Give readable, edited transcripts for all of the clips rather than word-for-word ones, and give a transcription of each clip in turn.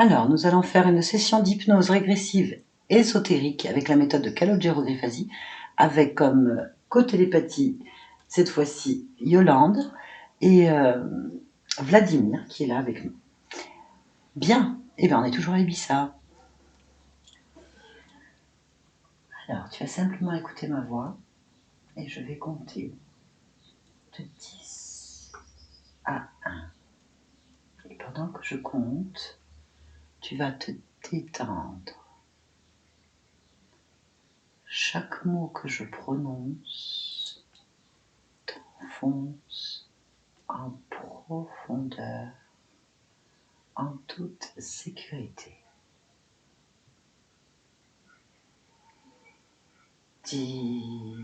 Alors, nous allons faire une session d'hypnose régressive ésotérique avec la méthode de Calogero Grifasi, avec comme co-télépathie, cette fois-ci, Yolande et Vladimir qui est là avec nous. Bien, eh bien on est toujours à Ibiza. Alors, tu vas simplement écouter ma voix et je vais compter de 10 à 1. Et pendant que je compte, tu vas te détendre. Chaque mot que je prononce t'enfonce en profondeur, en toute sécurité. 10.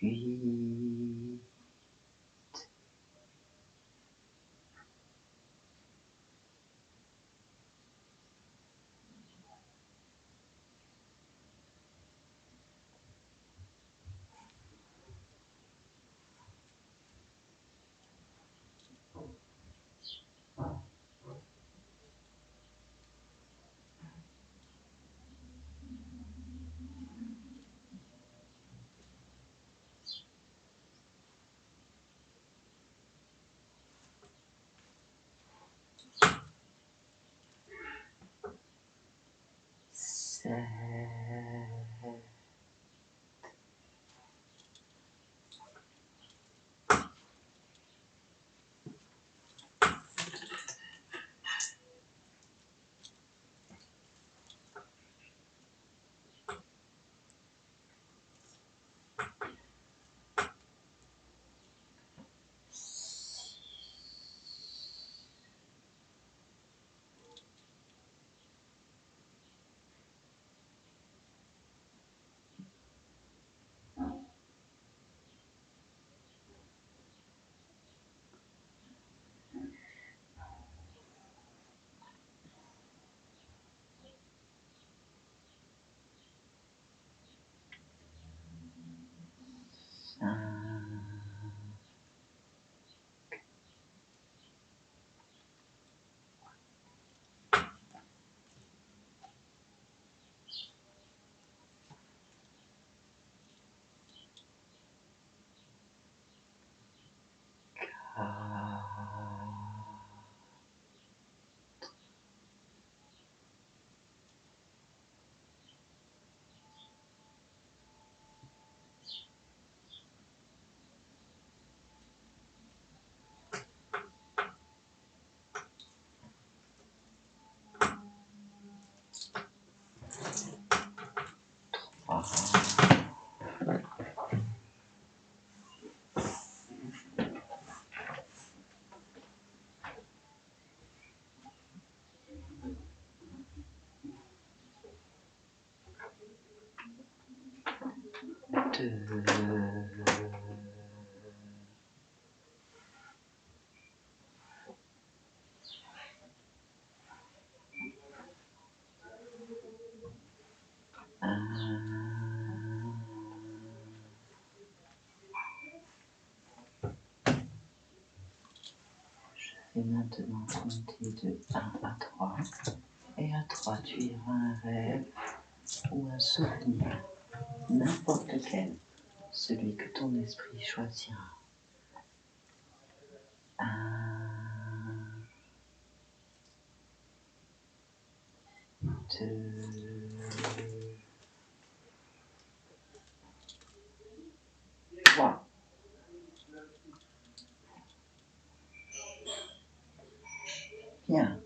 Huit. Je vais maintenant compter de 1 à 3. Et à 3, tu iras un rêve ou un souvenir, n'importe lequel, celui que ton esprit choisira. 1, 2, 3. Bien.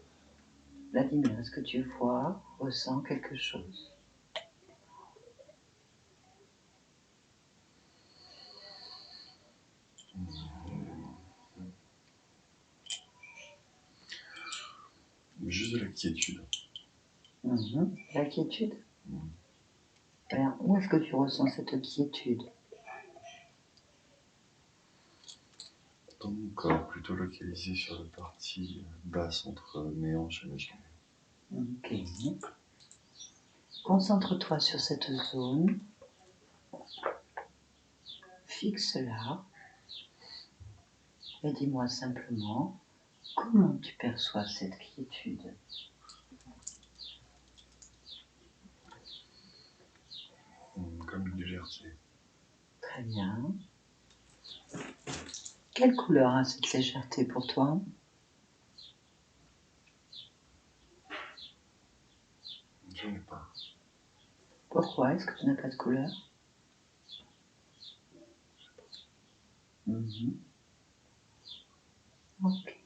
Vladimir, est-ce que tu vois, ressens quelque chose? Juste de la quiétude. La quiétude? Mhm. Alors, où est-ce que tu ressens cette quiétude? Dans mon corps, plutôt localisé sur la partie basse entre mes hanches et mes jambes. Ok. Concentre-toi sur cette zone. Fixe-la. Et dis-moi simplement comment tu perçois cette quiétude. Comme une légèreté. Très bien. Quelle couleur a cette légèreté pour toi? Je n'ai pas. Pourquoi est-ce que tu n'as pas de couleur? Ok.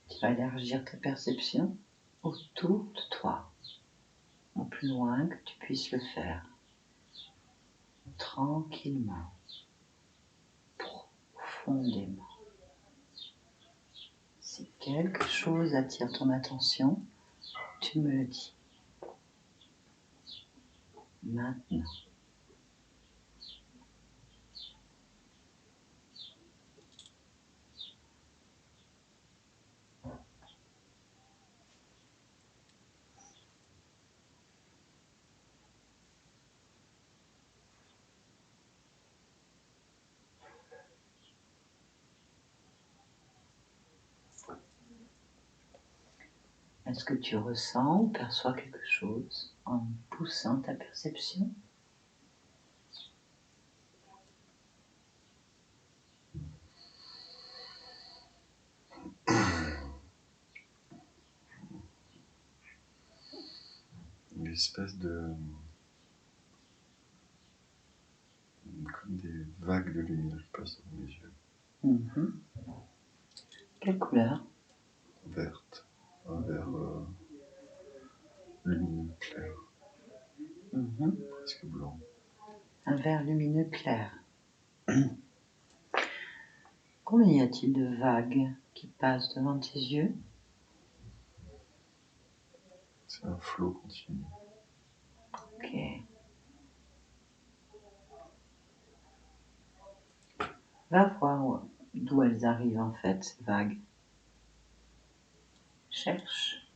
Tu vas élargir ta perception autour de toi, au plus loin que tu puisses le faire, tranquillement, profondément. Si quelque chose attire ton attention, tu me le dis. Maintenant. Est-ce que tu ressens ou perçois quelque chose en poussant ta perception? Une espèce de... comme des vagues de lumière qui passent devant mes yeux. Quelle couleur? Verte. Un vert lumineux, clair. Presque blanc. Un vert lumineux clair. Combien y a-t-il de vagues qui passent devant tes yeux? C'est un flot continu. Ok. Va voir d'où elles arrivent en fait, ces vagues. Cherche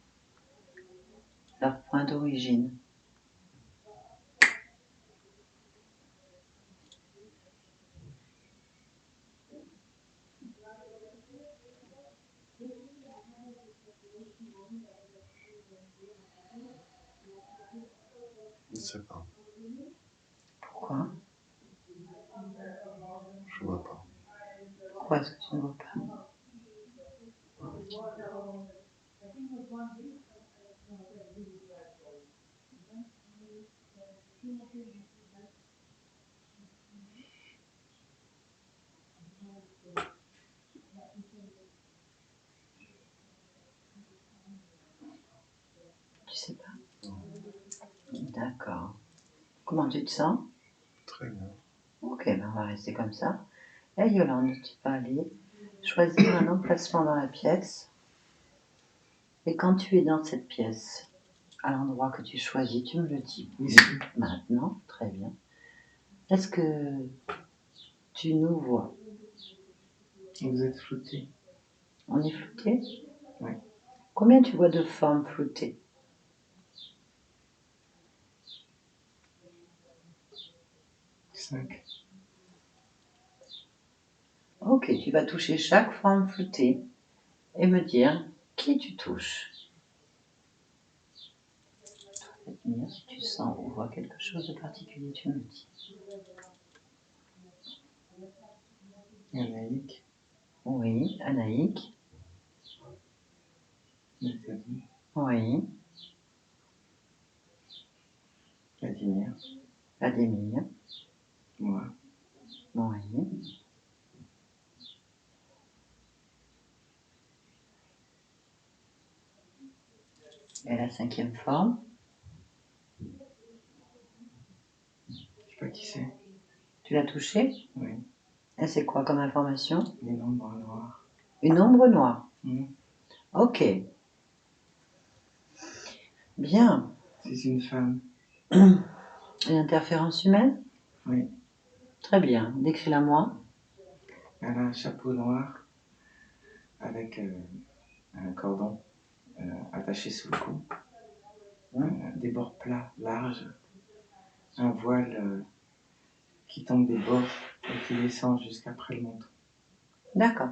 leur point d'origine. Je ne sais pas. Pourquoi? Je ne vois pas. Pourquoi est-ce que tu ne vois pas? Tu sais pas? Non. D'accord. Comment tu te sens? Très bien. Ok, ben on va rester comme ça. Et Yolande, tu vas aller choisir un emplacement dans la pièce. Et quand tu es dans cette pièce, à l'endroit que tu choisis, tu me le dis. Ici. Maintenant, très bien. Est-ce que tu nous vois? Vous êtes flouté. On est flouté? Oui. Combien tu vois de formes floutées? 5. Ok, tu vas toucher chaque forme floutée et me dire qui tu touches. Vladimir, si tu sens ou vois quelque chose de particulier, tu me le dis. Anaïk. Oui, Anaïk. Nathalie. Oui, Vladimir. Vladimir. Moi. Oui. Et la cinquième forme. Je sais pas qui c'est. Tu l'as touchée? Oui. Et c'est quoi comme information? Les nombres noirs. Une ombre noire. Hmm. Ok. Bien. C'est une femme. Une interférence humaine? Oui. Très bien. Décris-la-moi. Elle a un chapeau noir avec un cordon attaché sous le cou. Des bords plats, larges. Un voile qui tombe des bords et qui descend jusqu'après le menton. D'accord.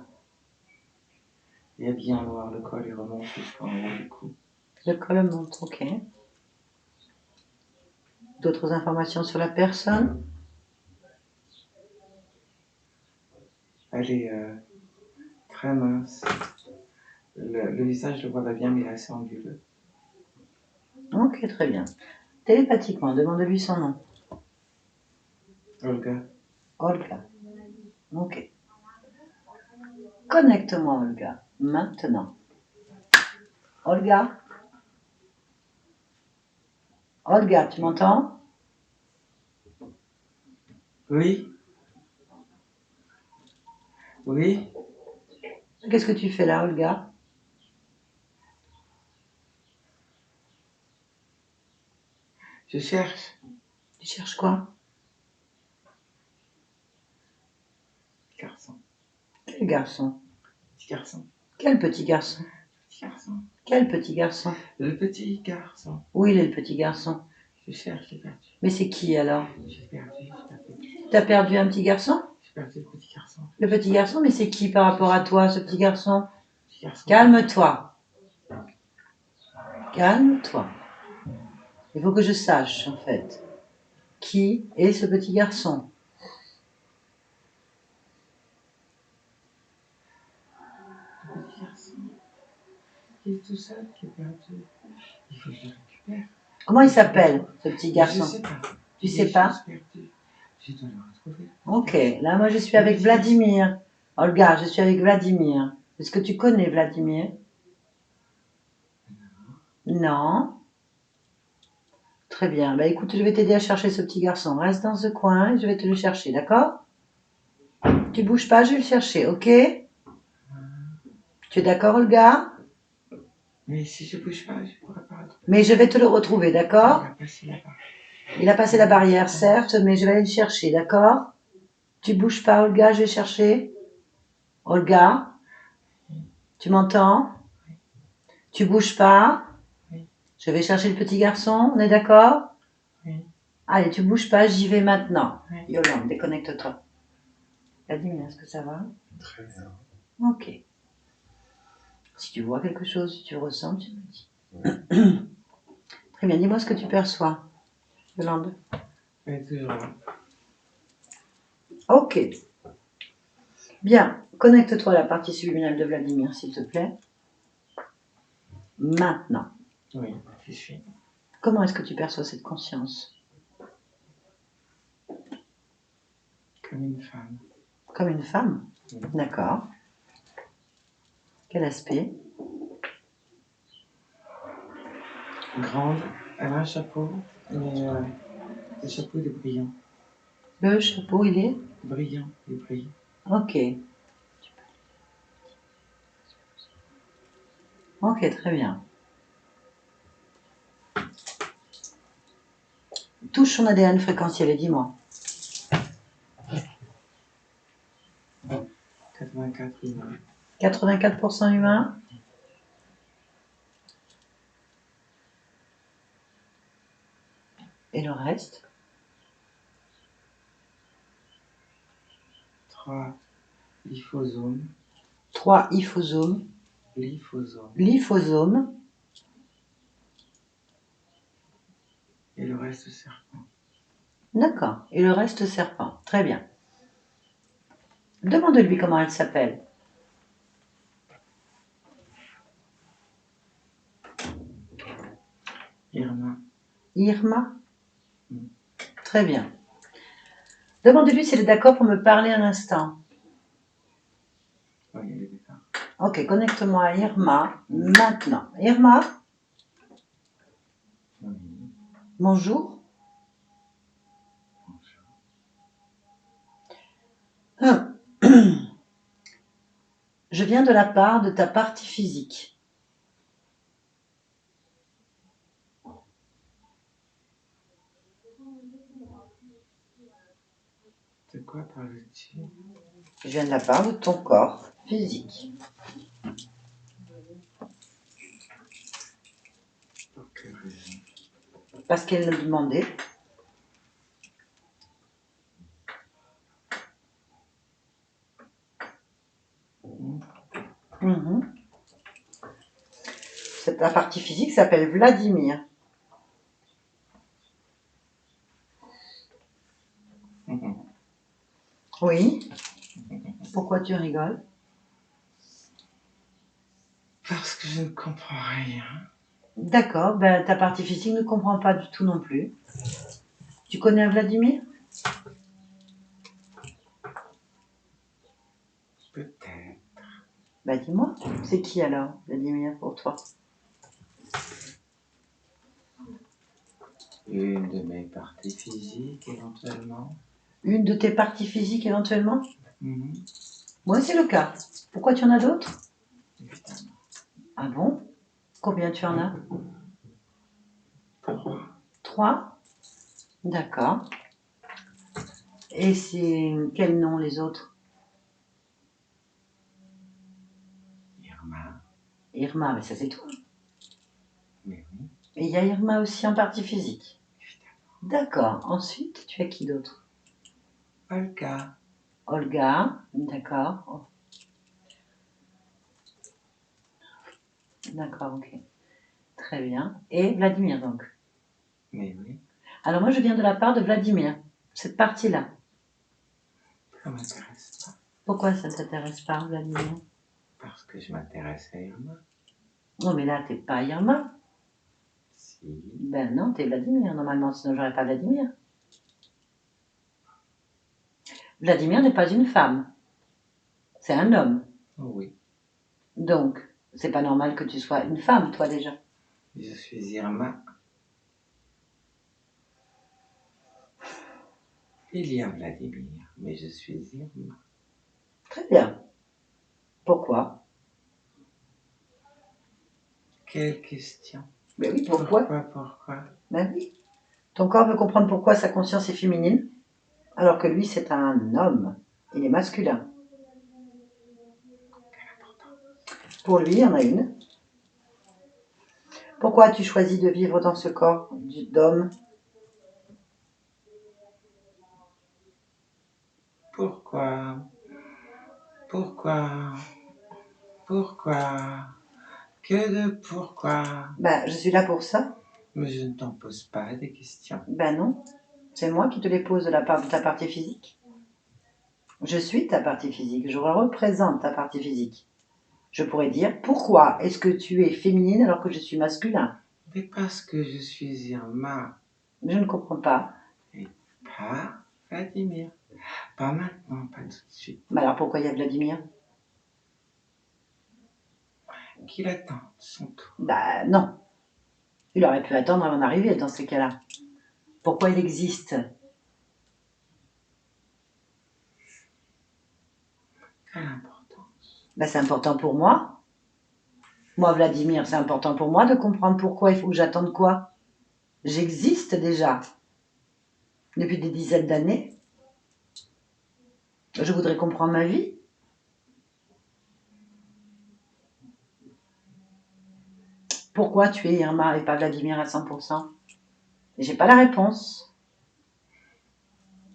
Et habillé en noir, le col il remonte jusqu'en haut du cou. Le col monte, ok. D'autres informations sur la personne? Elle est très mince. Le visage, je le vois pas bien, mais il est assez anguleux. Ok, très bien. Télépathiquement, demande-lui son nom. Olga, Olga. Ok. Connecte-moi, Olga. Maintenant. Olga? Olga, tu m'entends? oui, oui, Qu'est-ce que tu fais là, Olga? je cherche. Tu cherches quoi? Garçon, Quel garçon? petit garçon, Quel petit garçon? petit garçon. Quel petit garçon? Le petit garçon. Où il est le petit garçon? Je cherche, j'ai perdu. Mais c'est qui alors? J'ai perdu. T'as perdu un petit garçon? J'ai perdu le petit garçon. Le petit garçon, mais c'est qui par rapport à toi, ce petit garçon? Petit garçon. Calme-toi. Calme-toi. Il faut que je sache, en fait, qui est ce petit garçon. Le petit garçon. Il est tout seul, qui est perdu. Il faut que je le récupère. Comment il s'appelle, ce petit garçon? Je sais pas. Tu sais pas? Perdu. Je dois le retrouver. Ok, là moi je suis avec Vladimir. Olga, je suis avec Vladimir. Est-ce que tu connais Vladimir? Non. Très bien. Bah écoute, je vais t'aider à chercher ce petit garçon. Reste dans ce coin et je vais te le chercher, d'accord? Tu bouges pas, je vais le chercher, ok? Tu es d'accord, Olga? Mais si je bouge pas, je pourrais pas retrouver. Mais je vais te le retrouver, d'accord? Il a passé là-bas. Il a passé la barrière, certes, mais je vais aller le chercher, d'accord? Tu bouges pas, Olga, je vais chercher. Olga, tu m'entends? Tu bouges pas? Oui. Je vais chercher le petit garçon, on est d'accord? Oui. Allez, tu bouges pas, j'y vais maintenant. Oui. Yolande, déconnecte-toi. Vladimir, est-ce que ça va? Très bien. Ok. Si tu vois quelque chose, si tu ressens, tu me dis. Oui. Très bien, dis-moi ce que tu perçois, Yolande. Elle est toujours là. Ok. Bien, connecte-toi à la partie subliminale de Vladimir, s'il te plaît. Maintenant, Oui, j'y suis. comment est-ce que tu perçois cette conscience? Comme une femme. Comme une femme? Oui. D'accord. Quel aspect? Grande, elle a un chapeau, mais le chapeau il est brillant. Le chapeau, il est? Brillant, il brille. Ok. Ok, très bien. Touche son ADN fréquentiel et dis-moi. 84 humain. 84% humain? Et le reste? 3 lyphosomes. 3 lyphosomes. Lyphosomes. Et le reste serpent. D'accord. Et le reste serpent. Très bien. Demande-lui comment elle s'appelle. Irma. Irma? Très bien. Demande-lui si elle est d'accord pour me parler un instant. Oui, elle est d'accord. Ok, connecte-moi à Irma maintenant. Irma? Bonjour. Je viens de la part de ta partie physique. De quoi parles-tu? Je viens de la part de ton corps physique. Pour quelle raison? Parce qu'elle le demandait. Mhm. Ta partie physique s'appelle Vladimir. Oui. Pourquoi tu rigoles? Parce que je ne comprends rien. D'accord, ben, ta partie physique ne comprend pas du tout non plus. Tu connais un Vladimir? Peut-être. Ben dis-moi, c'est qui alors, Vladimir, pour toi? Une de mes parties physiques, éventuellement. Une de tes parties physiques éventuellement? Mhm. Moi, c'est le cas. Pourquoi tu en as d'autres? Évidemment. Ah bon? Combien tu en as? 3. 3? D'accord. Et c'est quel nom les autres? Irma. Irma, mais ça c'est toi. Mais oui, Et il y a Irma aussi en partie physique. évidemment. D'accord. Ensuite, tu as qui d'autre? Olga. Olga, d'accord. D'accord, ok. Très bien. Et Vladimir donc. Mais oui, Alors moi je viens de la part de Vladimir. Cette partie-là. ça m'intéresse pas. Pourquoi ça ne t'intéresse pas, Vladimir? Parce que je m'intéresse à Irma. Non mais là t'es pas Irma. Si. Ben non, t'es Vladimir normalement, sinon j'aurais pas Vladimir. Vladimir n'est pas une femme. C'est un homme. Oh oui, Donc, c'est pas normal que tu sois une femme, toi déjà. je suis Irma. Il y a Vladimir, mais je suis Irma. Très bien. Pourquoi? Quelle question? Ben oui, pourquoi? Pourquoi? Ben oui. Ton corps veut comprendre pourquoi sa conscience est féminine, alors que lui c'est un homme. Il est masculin. Pour lui, il y en a une. Pourquoi as-tu choisi de vivre dans ce corps d'homme? Pourquoi? Pourquoi? Pourquoi? Que de pourquoi? Ben, je suis là pour ça. Mais je ne t'en pose pas des questions. Ben non. C'est moi qui te les pose de la part de ta partie physique. Je suis ta partie physique. Je représente ta partie physique. Je pourrais dire pourquoi est-ce que tu es féminine alors que je suis masculin? Mais parce que je suis Irma, Je ne comprends pas. pas Vladimir. Pas maintenant, pas tout de suite. Mais alors pourquoi il y a Vladimir? Qu'il attende son tour. Ben non. Il aurait pu attendre avant d'arriver dans ces cas-là. Pourquoi il existe? Quelle importance. Ben, c'est important pour moi. Moi, Vladimir, c'est important pour moi de comprendre pourquoi il faut que j'attende quoi. J'existe déjà. Depuis des dizaines d'années. Je voudrais comprendre ma vie. Pourquoi tu es Irma et pas Vladimir à 100%? Et j'ai pas la réponse.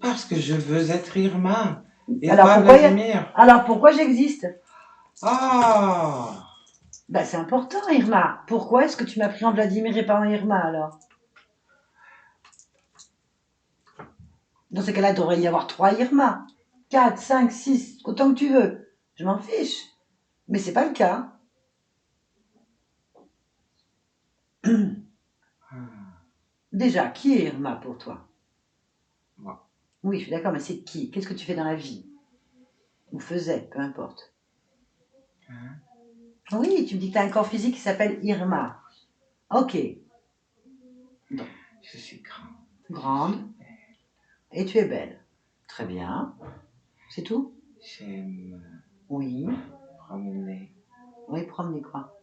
Parce que je veux être Irma et Alors pas pourquoi, Vladimir. alors pourquoi j'existe? Ah! Ben, c'est important, Irma. Pourquoi est-ce que tu m'as pris en Vladimir et pas en Irma alors? Dans ces cas-là, il devrait y avoir 3 Irma. 4, 5, 6, autant que tu veux. Je m'en fiche. Mais c'est pas le cas. Déjà, qui est Irma pour toi? Moi. Oui, je suis d'accord, mais c'est qui? Qu'est-ce que tu fais dans la vie? Ou faisais, peu importe. Hein? Oui, tu me dis que tu as un corps physique qui s'appelle Irma. Ok. Je suis grande. Grande. Je suis belle. Et tu es belle. Très bien. C'est tout? J'aime Oui. promener, Oui, promener quoi?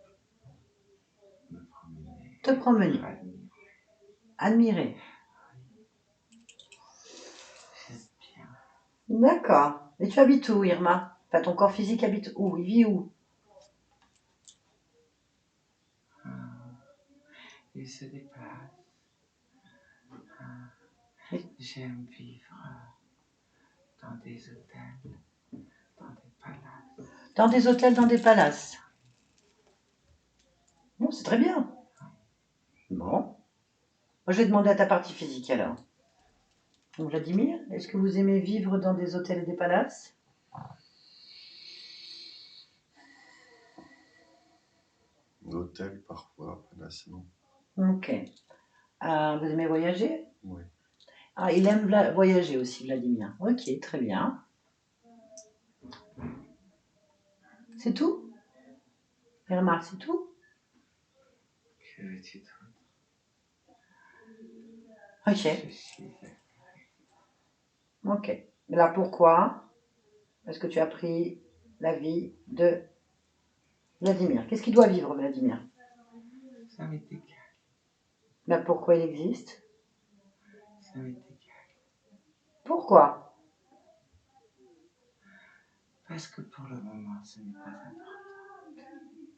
me promener, Te promener. admirer. Admirer. J'aime bien. D'accord. Et tu habites où, Irma? Enfin, ton corps physique habite où? Il vit où? Il se déplace. Oui. J'aime vivre dans des hôtels, dans des palaces. Dans des hôtels, dans des palaces. Bon, c'est très bien. Bon. Moi, je vais demander à ta partie physique alors. Donc, Vladimir, est-ce que vous aimez vivre dans des hôtels et des palaces? L'hôtel, parfois, palace, non. Ok. Vous aimez voyager? Oui. Ah, il aime voyager aussi, Vladimir. Ok, très bien. C'est tout? Irma, c'est tout? Que veux-tu d'autre? Ok. Je suis Ok. Mais là, pourquoi est-ce que tu as pris la vie de Vladimir? Qu'est-ce qu'il doit vivre, Vladimir? Ça m'est égal. Là, pourquoi il existe? Ça m'est égal. Pourquoi? Parce que pour le moment, ce n'est pas important.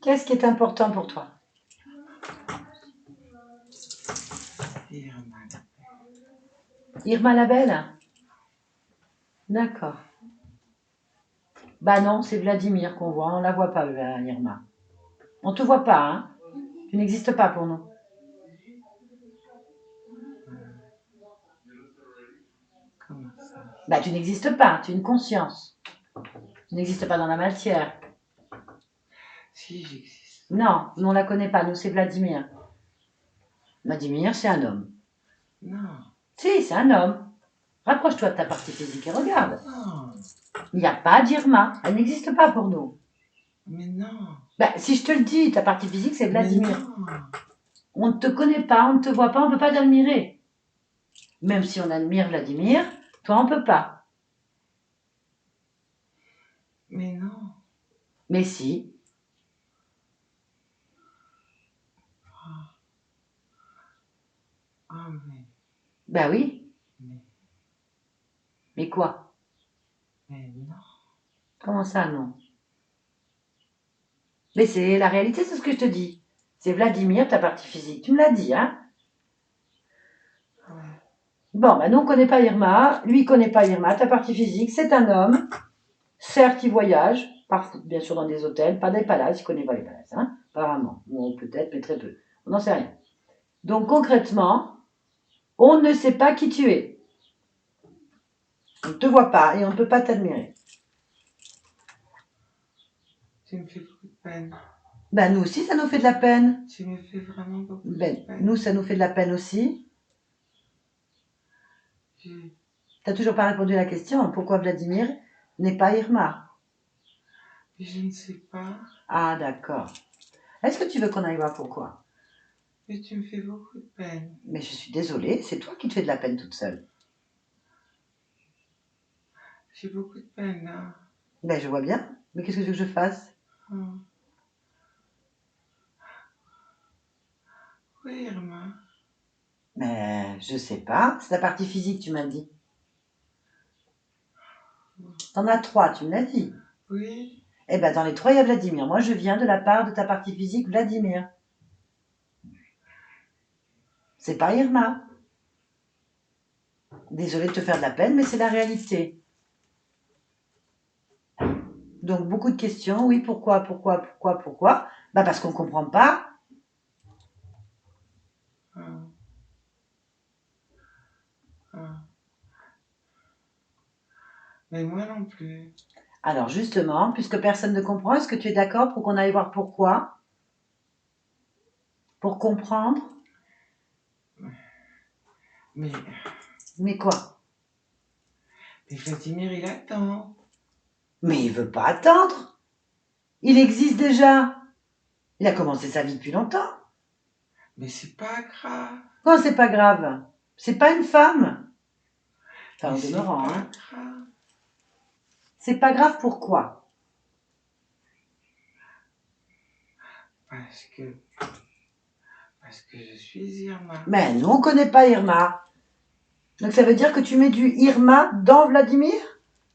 Qu'est-ce qui est important pour toi? Irma la belle. Irma la belle? D'accord. Bah non, c'est Vladimir qu'on voit. On la voit pas, Irma. On te voit pas, hein? Tu n'existes pas pour nous. Comment ça? Bah, tu n'existes pas. Tu es une conscience. Tu n'existes pas dans la matière. Si j'existe. Non, nous on la connaît pas. Nous, c'est Vladimir. Vladimir, c'est un homme. Non. Si, c'est un homme. Rapproche-toi de ta partie physique et regarde. Non. Il n'y a pas d'Irma. Elle n'existe pas pour nous. Mais non. Bah, si je te le dis, ta partie physique, c'est Vladimir. Mais non. On ne te connaît pas, on ne te voit pas, on ne peut pas t'admirer. Même si on admire Vladimir, toi, on ne peut pas. Mais non. Mais si. Ah, mais. Bah oui. Mais. Mais quoi? Mais non. Comment ça, non? Mais c'est la réalité, c'est ce que je te dis. C'est Vladimir, ta partie physique. Tu me l'as dit, hein? Ouais. Bon, bah nous, on ne connaît pas Irma. Lui, il ne connaît pas Irma. Ta partie physique, c'est un homme. Certes, il voyage, parfois, bien sûr, dans des hôtels, pas des palaces. Il ne connaît pas les palaces, hein? Apparemment. Ou peut-être, mais très peu. On n'en sait rien. Donc, concrètement, on ne sait pas qui tu es. On ne te voit pas et on ne peut pas t'admirer. Tu me fais beaucoup de peine. Ben, nous aussi, ça nous fait de la peine. Tu me fais vraiment beaucoup Ben, de peine. nous, ça nous fait de la peine aussi. Je... T'as toujours pas répondu à la question. Pourquoi Vladimir n'est pas Irma? Je ne sais pas. Ah, d'accord. Est-ce que tu veux qu'on aille voir pourquoi? Mais tu me fais beaucoup de peine. Mais je suis désolée, c'est toi qui te fais de la peine toute seule. J'ai beaucoup de peine là. Ben, je vois bien. Mais qu'est-ce que tu veux que je fasse? Oh. Oui, Irma. Mais je sais pas. C'est ta partie physique, tu m'as dit. T'en as 3, tu me l'as dit. Oui. Eh ben, dans les 3, il y a Vladimir. Moi, je viens de la part de ta partie physique, Vladimir. C'est pas Irma. Désolée de te faire de la peine, mais c'est la réalité. Donc, beaucoup de questions. Oui, pourquoi? Bah, parce qu'on ne comprend pas. Oh. Oh. Mais moi non plus. Alors, justement, puisque personne ne comprend, est-ce que tu es d'accord pour qu'on aille voir pourquoi? Pour comprendre? Mais Mais quoi? Vladimir, il attend. Mais il veut pas attendre. Il existe déjà. Il a commencé sa vie depuis longtemps. Mais c'est pas grave. Non, c'est pas grave. C'est pas une femme. Enfin, Mais au c'est demeurant, pas hein. grave. C'est pas grave pourquoi? Parce que je suis Irma. Mais nous, on connaît pas Irma. Donc ça veut dire que tu mets du Irma dans Vladimir?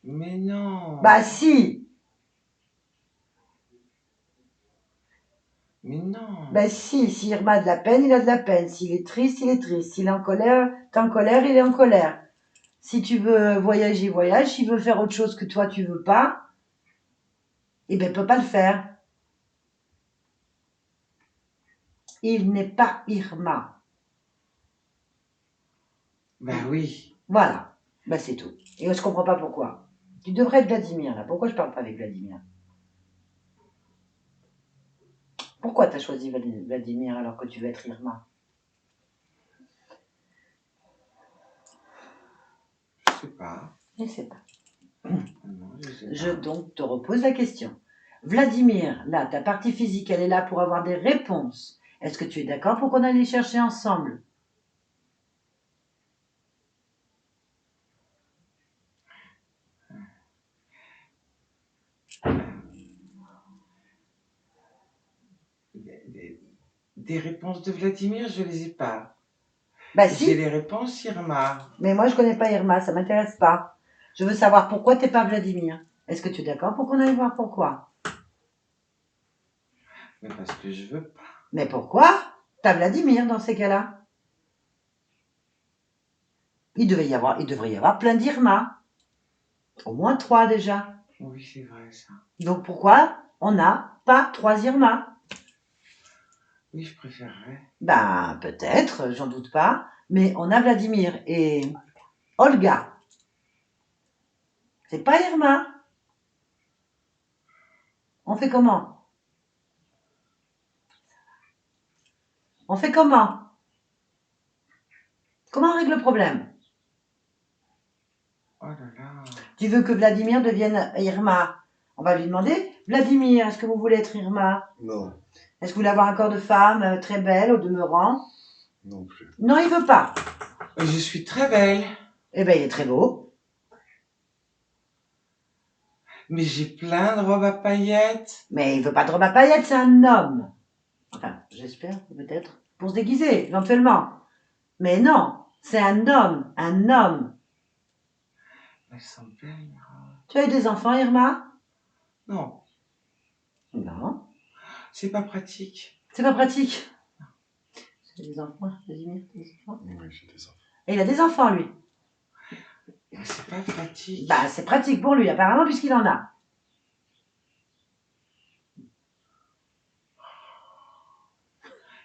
Mais non. Bah si. Mais non. Bah si. Si Irma a de la peine, il a de la peine. S'il est triste, il est triste. S'il est en colère, t'es en colère, il est en colère. Si tu veux voyager, voyage. S'il veut faire autre chose que toi, tu veux pas, eh ben, il peut pas le faire. Il n'est pas Irma. Bah oui. Voilà. Bah c'est tout. Et je comprends pas pourquoi. Tu devrais être Vladimir, là. Pourquoi je parle pas avec Vladimir? Pourquoi t'as choisi Vladimir alors que tu veux être Irma? Je sais pas. Je sais pas. Non, je sais Je pas. donc te repose la question. Vladimir, là, ta partie physique, elle est là pour avoir des réponses. Est-ce que tu es d'accord pour qu'on aille les chercher ensemble? Des réponses de Vladimir, je les ai pas. Bah J'ai si, les réponses Irma. mais moi je connais pas Irma, ça m'intéresse pas. Je veux savoir pourquoi t'es pas Vladimir. Est-ce que tu es d'accord pour qu'on aille voir pourquoi? Mais parce que je veux pas. Mais pourquoi? T'as Vladimir dans ces cas-là. Il devrait y avoir plein d'Irma. Au moins 3 déjà. Oui, c'est vrai ça. Donc pourquoi on n'a pas 3 Irma? Oui, je préférerais. Ben peut-être, j'en doute pas. Mais on a Vladimir et Olga. C'est pas Irma. On fait comment? On fait comment? Comment on règle le problème? Oh là là. Tu veux que Vladimir devienne Irma? On va lui demander, Vladimir, est-ce que vous voulez être Irma? Non, Est-ce que vous voulez avoir un corps de femme très belle au demeurant? non plus. Non, il veut pas. Je suis très belle. Eh ben, il est très beau. Mais j'ai plein de robes à paillettes. Mais il veut pas de robe à paillettes, c'est un homme. Enfin, j'espère, peut-être. Pour se déguiser, éventuellement. Mais non, c'est un homme, un homme. Elles sont belles, mes robes. Tu as eu des enfants, Irma? Non, Non. c'est pas pratique. C'est pas pratique. Tu as des enfants, Vladimir, des enfants? Oui, j'ai des enfants. Et il a des enfants, lui. Mais c'est pas pratique. Bah, c'est pratique pour lui, apparemment, puisqu'il en a.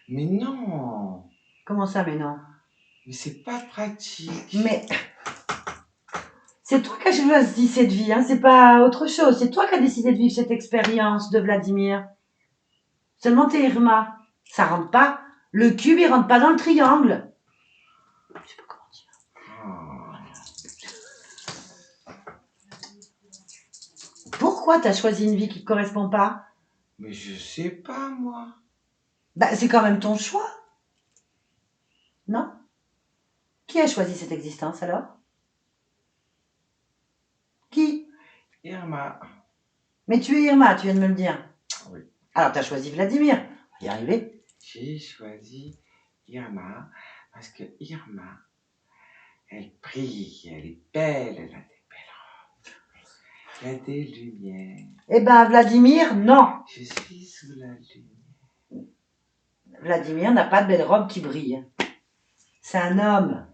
Mais non. Comment ça, mais non? Mais c'est pas pratique. Mais c'est toi qui as choisi cette vie, hein, c'est pas autre chose. C'est toi qui as décidé de vivre cette expérience de Vladimir. Seulement t'es Irma. Ça rentre pas. Le cube, il rentre pas dans le triangle. Je sais pas comment dire. Oh. Pourquoi t'as choisi une vie qui te correspond pas? Mais je sais pas, moi. Bah, c'est quand même ton choix. Non? Qui a choisi cette existence alors? Qui? Irma. Mais tu es Irma, tu viens de me le dire. Oui. Alors t'as choisi Vladimir. On va y arriver. J'ai choisi Irma parce que Irma, elle brille, elle est belle, elle a des belles robes, elle a des lumières. Eh ben, Vladimir, non. Je suis sous la lune. Vladimir n'a pas de belle robe qui brille. C'est un homme.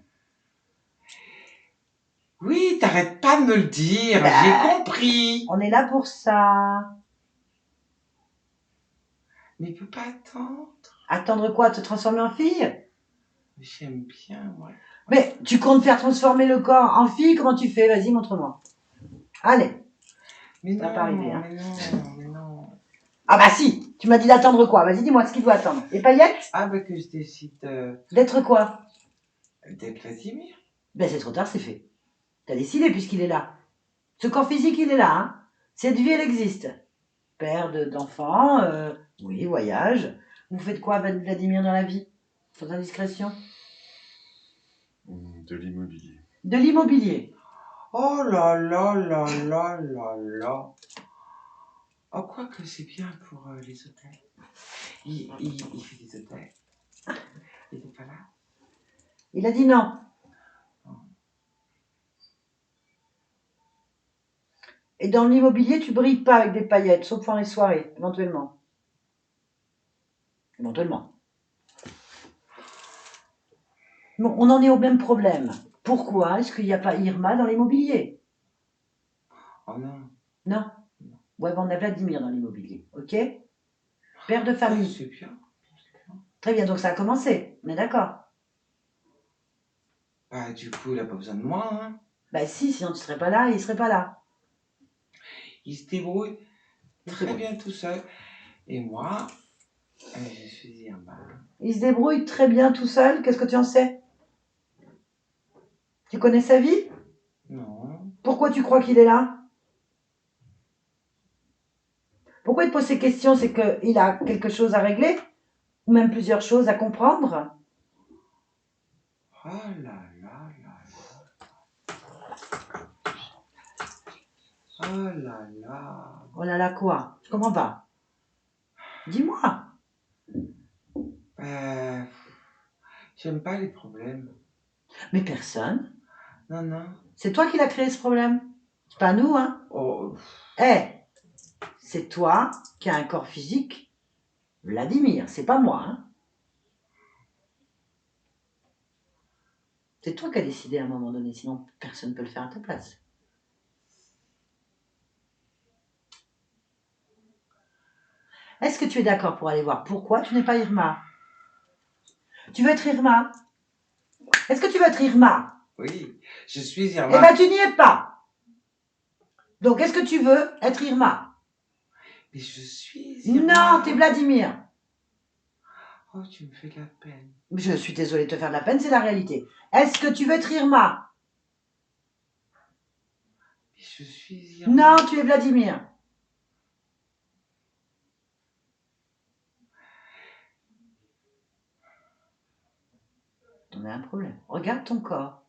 Oui, t'arrêtes pas de me le dire, Bah, j'ai compris. On est là pour ça. Mais il peut pas attendre. Attendre quoi? Te transformer en fille? J'aime bien, moi. Mais tu comptes faire transformer le corps en fille? Comment tu fais? Vas-y, montre-moi. Allez. Mais Ça va non, pas arriver, hein. mais non, mais non. Ah bah si. Tu m'as dit d'attendre quoi? Vas-y, dis-moi ce qu'il doit attendre. Les paillettes? Ah, bah que je décide D'être quoi? d'être Vladimir. Ben c'est trop tard, c'est fait. T'as décidé puisqu'il est là. Ce corps physique, il est là, hein. Cette vie, elle existe. Père d'enfants, oui, voyage. Vous faites quoi, Vladimir, dans la vie? Sans indiscrétion? De l'immobilier. De l'immobilier. Oh là là là là là là. Oh, quoi que c'est bien pour les hôtels. Il fait des hôtels. Il était pas là. Il a dit non. Et dans l'immobilier, tu brilles pas avec des paillettes, sauf pendant les soirées, éventuellement. Éventuellement. Bon, on en est au même problème. Pourquoi est-ce qu'il n'y a pas Irma dans l'immobilier? Oh non. Non. Ouais, ben on a Vladimir dans l'immobilier, ok? Père de Oh, famille. c'est bien. Très bien, donc ça a commencé. On est d'accord? Bah, du coup, il a pas besoin de moi, hein. Bah si, sinon tu serais pas là et il serait pas là. Il se débrouille Il se très débrouille. bien tout seul. Et moi, je suis Irma. Il se débrouille très bien tout seul. Qu'est-ce que tu en sais? Tu connais sa vie? Non. Pourquoi tu crois qu'il est là? Pourquoi il te pose ces questions? C'est qu'il a quelque chose à régler? Ou même plusieurs choses à comprendre? Oh là là là là. Oh là là. Oh là là, quoi? Je comprends pas. Dis-moi. J'aime pas les problèmes. Mais personne. Non, non. C'est toi qui l'as créé ce problème. C'est pas nous, hein? Oh, Eh, c'est toi qui as un corps physique. Vladimir, c'est pas moi, hein? C'est toi qui as décidé à un moment donné, sinon personne ne peut le faire à ta place. Est-ce que tu es d'accord pour aller voir pourquoi tu n'es pas Irma? Tu veux être Irma? Est-ce que tu veux être Irma? oui, je suis Eh Irma. ben, tu n'y es pas. Donc, est-ce que tu veux être Irma? Mais je suis Irma. Non, t'es Vladimir. Oh, tu me fais de la peine. Je suis désolée de te faire de la peine, c'est la réalité. Est-ce que tu veux être Irma? Mais je suis Irma. Non, tu es Vladimir. On a un problème. Regarde ton corps.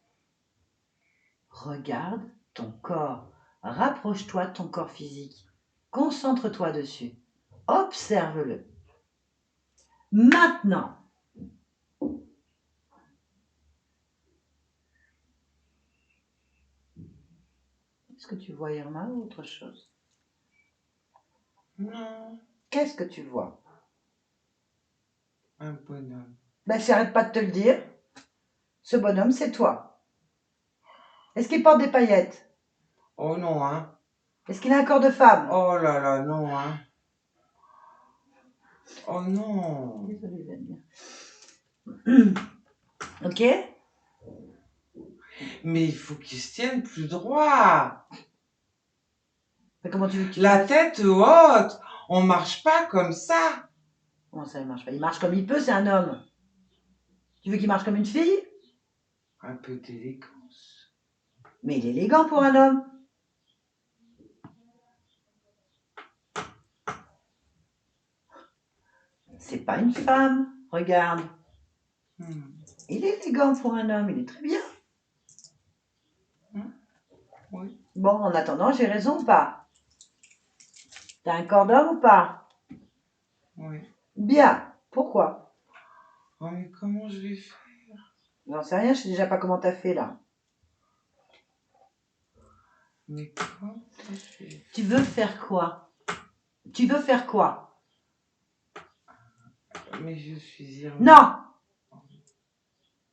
Regarde ton corps. Rapproche-toi de ton corps physique. Concentre-toi dessus. Observe-le. Maintenant. Est-ce que tu vois Irma ou autre chose? Non, Qu'est-ce que tu vois? un bonhomme. Ben, j'arrête pas de te le dire. Ce bonhomme, c'est toi. Est-ce qu'il porte des paillettes? Oh non, hein. Est-ce qu'il a un corps de femme? Oh là là, non, hein. Oh non. Désolée, Vladimir. Ok? Mais il faut qu'il se tienne plus droit. Mais comment tu veux qu'il La fasse? tête haute. On marche pas comme ça. Comment ça, il marche pas? Il marche comme il peut, c'est un homme. Tu veux qu'il marche comme une fille? Un peu d'élégance. Mais il est élégant pour un homme. C'est pas une femme. Regarde. Il est élégant pour un homme, il est très bien. Oui. Bon, en attendant, j'ai raison ou pas? T'as un corps d'homme ou pas? Oui. Bien. Pourquoi? Oh, mais comment je vais faire? J'en sais rien, je sais déjà pas comment t'as fait là. Mais comment je vais... Tu veux faire quoi? Tu veux faire quoi? Mais je suis Irma. Non!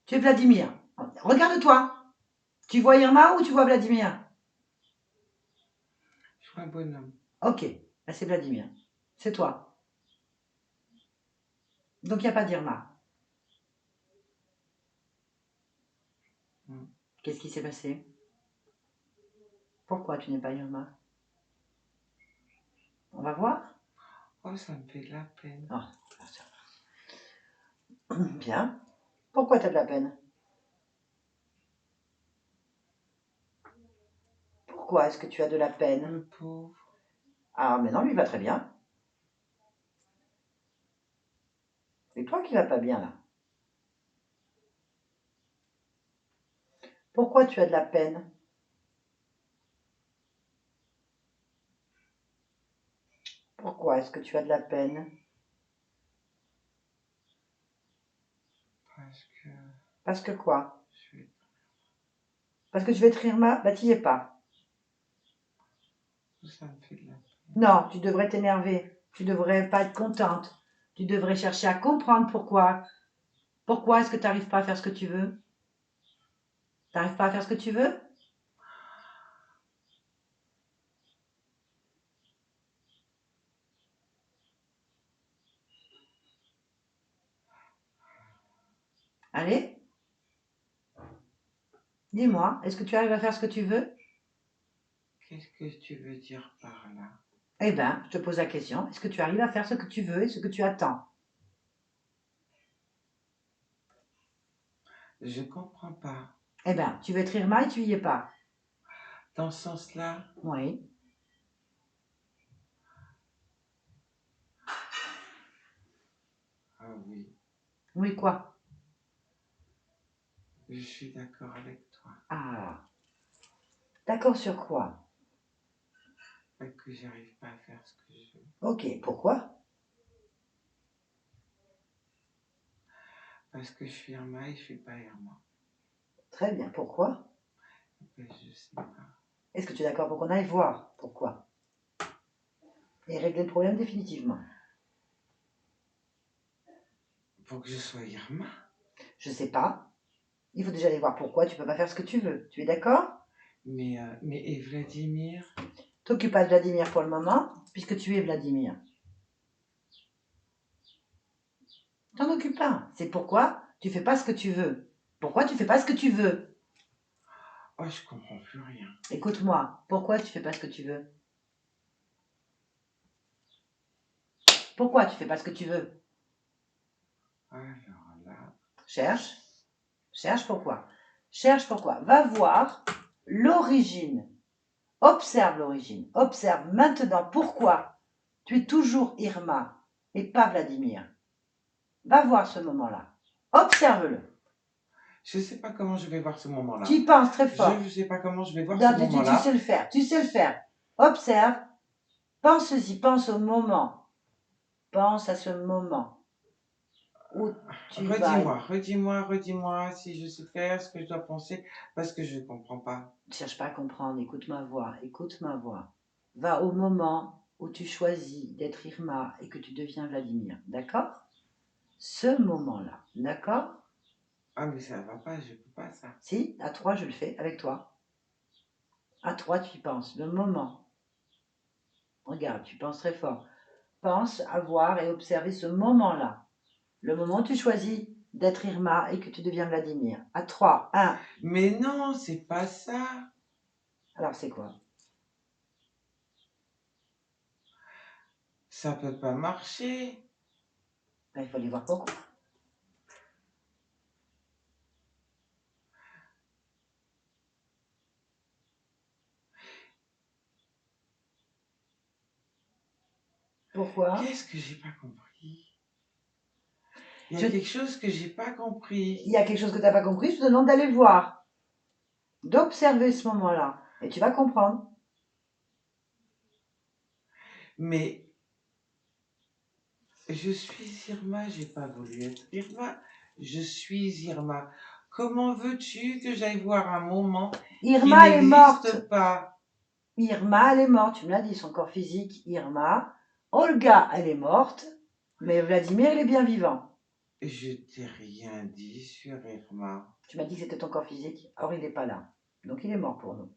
Tu es Vladimir. Regarde-toi. Tu vois Irma ou tu vois Vladimir? Je suis un bonhomme. Ok, là c'est Vladimir. C'est toi. Donc il n'y a pas d'Irma. Qu'est-ce qui s'est passé? Pourquoi tu n'es pas Irma? On va voir? Oh, ça me fait de la peine. Oh, bien. Pourquoi t'as de la peine? Pourquoi est-ce que tu as de la peine? Le pauvre. Ah, mais non, lui va très bien. C'est toi qui vas pas bien là. Pourquoi tu as de la peine? Pourquoi est-ce que tu as de la peine? Parce que Parce que quoi? je vais... Parce que tu veux être Irma? Bah t'y es pas. Ça me fait de la peine. Non, tu devrais t'énerver. Tu devrais pas être contente. Tu devrais chercher à comprendre pourquoi. Pourquoi est-ce que tu n'arrives pas à faire ce que tu veux? Tu n'arrives pas à faire ce que tu veux? Allez, dis-moi, est-ce que tu arrives à faire ce que tu veux? Qu'est-ce que tu veux dire par là? Eh bien, je te pose la question, est-ce que tu arrives à faire ce que tu veux et ce que tu attends? Je comprends pas. Eh bien, tu veux être Irma et tu y es pas. Dans ce sens-là, Oui. ah oui, Oui, quoi? je suis d'accord avec toi. Ah, d'accord sur quoi? Que j'arrive pas à faire ce que je veux. Ok, pourquoi? Parce que je suis Irma et je suis pas Irma. Très bien, pourquoi? Je sais pas. Est-ce que tu es d'accord pour qu'on aille voir pourquoi? Et régler le problème définitivement. Pour que je sois Irma? Je sais pas. Il faut déjà aller voir pourquoi tu peux pas faire ce que tu veux. Tu es d'accord? Mais et Vladimir? T'occupes pas de Vladimir pour le moment, puisque tu es Vladimir. T'en occupes pas. C'est pourquoi tu fais pas ce que tu veux. Pourquoi tu fais pas ce que tu veux? Oh, je comprends plus rien. Écoute-moi, pourquoi tu fais pas ce que tu veux? Pourquoi tu fais pas ce que tu veux? Alors là, Cherche. Cherche pourquoi. Cherche pourquoi. Va voir l'origine. Observe l'origine. Observe maintenant pourquoi tu es toujours Irma et pas Vladimir. Va voir ce moment-là. Observe-le. je sais pas comment je vais voir ce moment-là. Tu y penses très fort. Je sais pas comment je vais voir Non, ce moment-là. tu sais le faire. Tu sais le faire. Observe. Pense-y. Pense au moment. Pense à ce moment où tu vas. Redis-moi si je sais faire ce que je dois penser, parce que je comprends pas. Ne cherche pas à comprendre. Écoute ma voix. Écoute ma voix. Va au moment où tu choisis d'être Irma et que tu deviens Vladimir. D'accord? Ce moment-là. D'accord? Ah, mais ça va pas, je peux pas ça. Si, à 3, je le fais avec toi. À 3, tu y penses. Le moment. Regarde, tu penses très fort. Pense à voir et observer ce moment-là. Le moment où tu choisis d'être Irma et que tu deviens Vladimir. À 3, 1. Mais non, c'est pas ça. Alors c'est quoi? Ça peut pas marcher. Ben, il faut aller voir pourquoi. Pourquoi? Qu'est-ce que j'ai pas compris? Il y Je- a quelque chose que j'ai pas Il compris. y a quelque chose que tu n'as pas compris, je te demande d'aller voir, d'observer ce moment-là. Et tu vas comprendre. Mais je suis Irma, j'ai pas voulu être Irma. Je suis Irma. Comment veux-tu que j'aille voir un moment qui Irma, elle est morte. n'existe pas? Irma, elle est morte. Tu me l'as dit, son corps physique, Irma. Olga, elle est morte. Mais Vladimir, il est bien vivant. Je t'ai rien dit sur Irma. Tu m'as dit que c'était ton corps physique. Or, il n'est pas là. Donc, il est mort pour nous.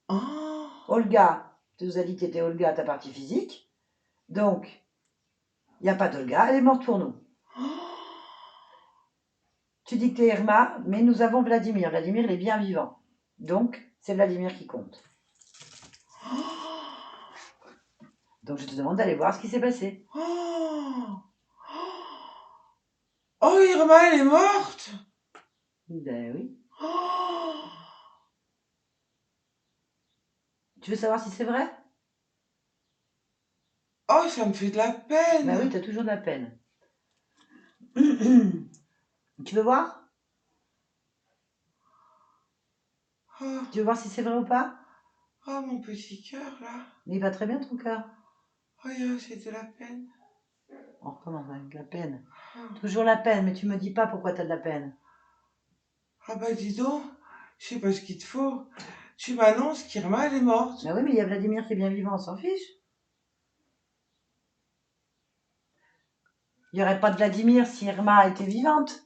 Oh, Olga, tu nous as dit que tu étais Olga, ta partie physique. Donc, il n'y a pas d'Olga, elle est morte pour nous. Tu dis que tu es Irma, mais nous avons Vladimir. Vladimir, il est bien vivant. Donc, c'est Vladimir qui compte. Donc, je te demande d'aller voir ce qui s'est passé. oh, oh, Irma, elle est morte. Ben oui. Oh, Tu veux savoir si c'est vrai? oh, ça me fait de la Ben oui, peine. tu as toujours de la peine. Tu veux voir? Oh, Tu veux voir si c'est vrai ou pas? oh, mon petit cœur, là. Mais il va très bien ton cœur. Oh, j'ai de la peine. On recommence avec la peine. Oh. Toujours la peine, mais tu me dis pas pourquoi t'as de la peine. Ah bah dis donc, je sais pas ce qu'il te faut. Tu m'annonces qu'Irma, elle est morte. Mais oui, mais il y a Vladimir qui est bien vivant, on s'en fiche. Il n'y aurait pas de Vladimir si Irma était vivante.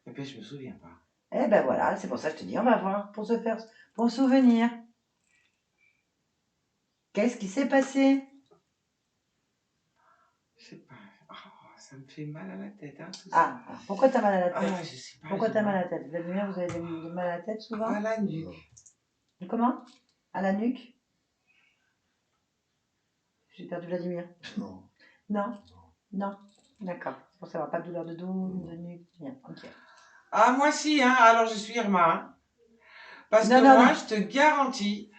Et puis je me souviens pas. Eh ben voilà, c'est pour ça que je te dis, on va voir, pour se souvenir. Qu'est-ce qui s'est passé? Je sais pas. Oh, ça me fait mal à la tête, hein, tout Ah, ça. pourquoi t'as mal à la tête? Ah, je sais pas. Pourquoi j'ai t'as mal à la tête? Vladimir, vous avez des mal à la tête souvent? À la nuque. Comment? À la nuque? J'ai perdu Vladimir. Non. Non? Non? D'accord. C'est pour savoir, pas de douleur de dos, de nuque, rien. Ok. Ah, moi si, hein. Alors je suis Irma. Hein. Parce Non, que non, moi, non. je te garantis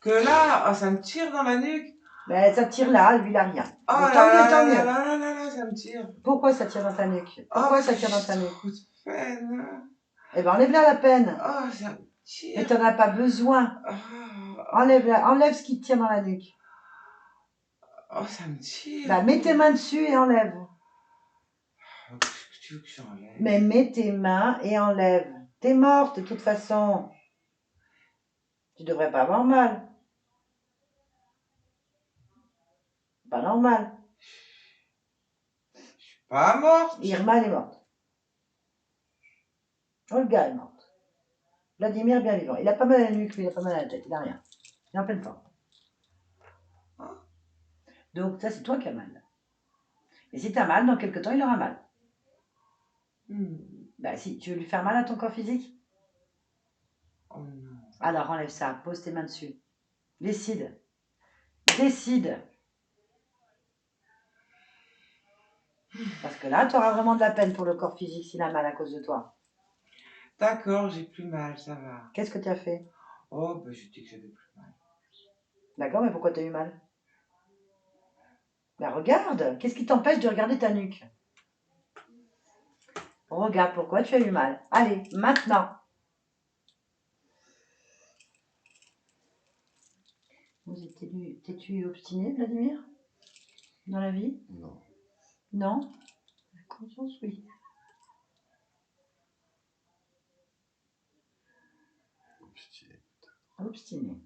que là, oh, ça me tire dans la nuque. Mais ça tire là, lui, il a rien. Oh Mais là tant là mieux, tant là là mieux. là là là, ça me tire. Pourquoi ça tire dans ta nuque? Pourquoi Oh, ça tire dans ta j'ai nuque? trop de peine. Eh ben, enlève-la la peine. Oh, ça me Mais tire. t'en as pas besoin. Oh, Enlève-la, enlève ce qui te tire dans la nuque. oh, ça me tire. Bah, mets tes mains dessus et enlève. Oh, qu'est-ce que tu veux que j'enlève? Mais mets tes mains et enlève. T'es morte de toute façon. Tu devrais pas avoir mal. Pas normal. Pas morte. Irma, elle est morte. Olga est morte. Vladimir est bien vivant. Il a pas mal à la nuque, mais il a pas mal à la tête. Il a rien. Il est en pleine forme. Hein? Donc, ça, c'est toi qui as mal. Et si t'as mal, dans quelques temps, il aura mal. Bah, si, tu veux lui faire mal à ton corps physique? Oh non. Alors, enlève ça. Pose tes mains dessus. Décide. Décide. Parce que là, tu auras vraiment de la peine pour le corps physique s'il a mal à cause de toi. D'accord, j'ai plus mal, ça va. Qu'est-ce que tu as fait? Oh, bah je dis que j'avais plus mal. D'accord, mais pourquoi tu as eu mal? Ben regarde, qu'est-ce qui t'empêche de regarder ta nuque? Regarde pourquoi tu as eu mal. Allez, maintenant. T'es-tu obstiné, Vladimir? Dans la vie? Non. Non? La conscience, oui. Obstiné. Obstiné.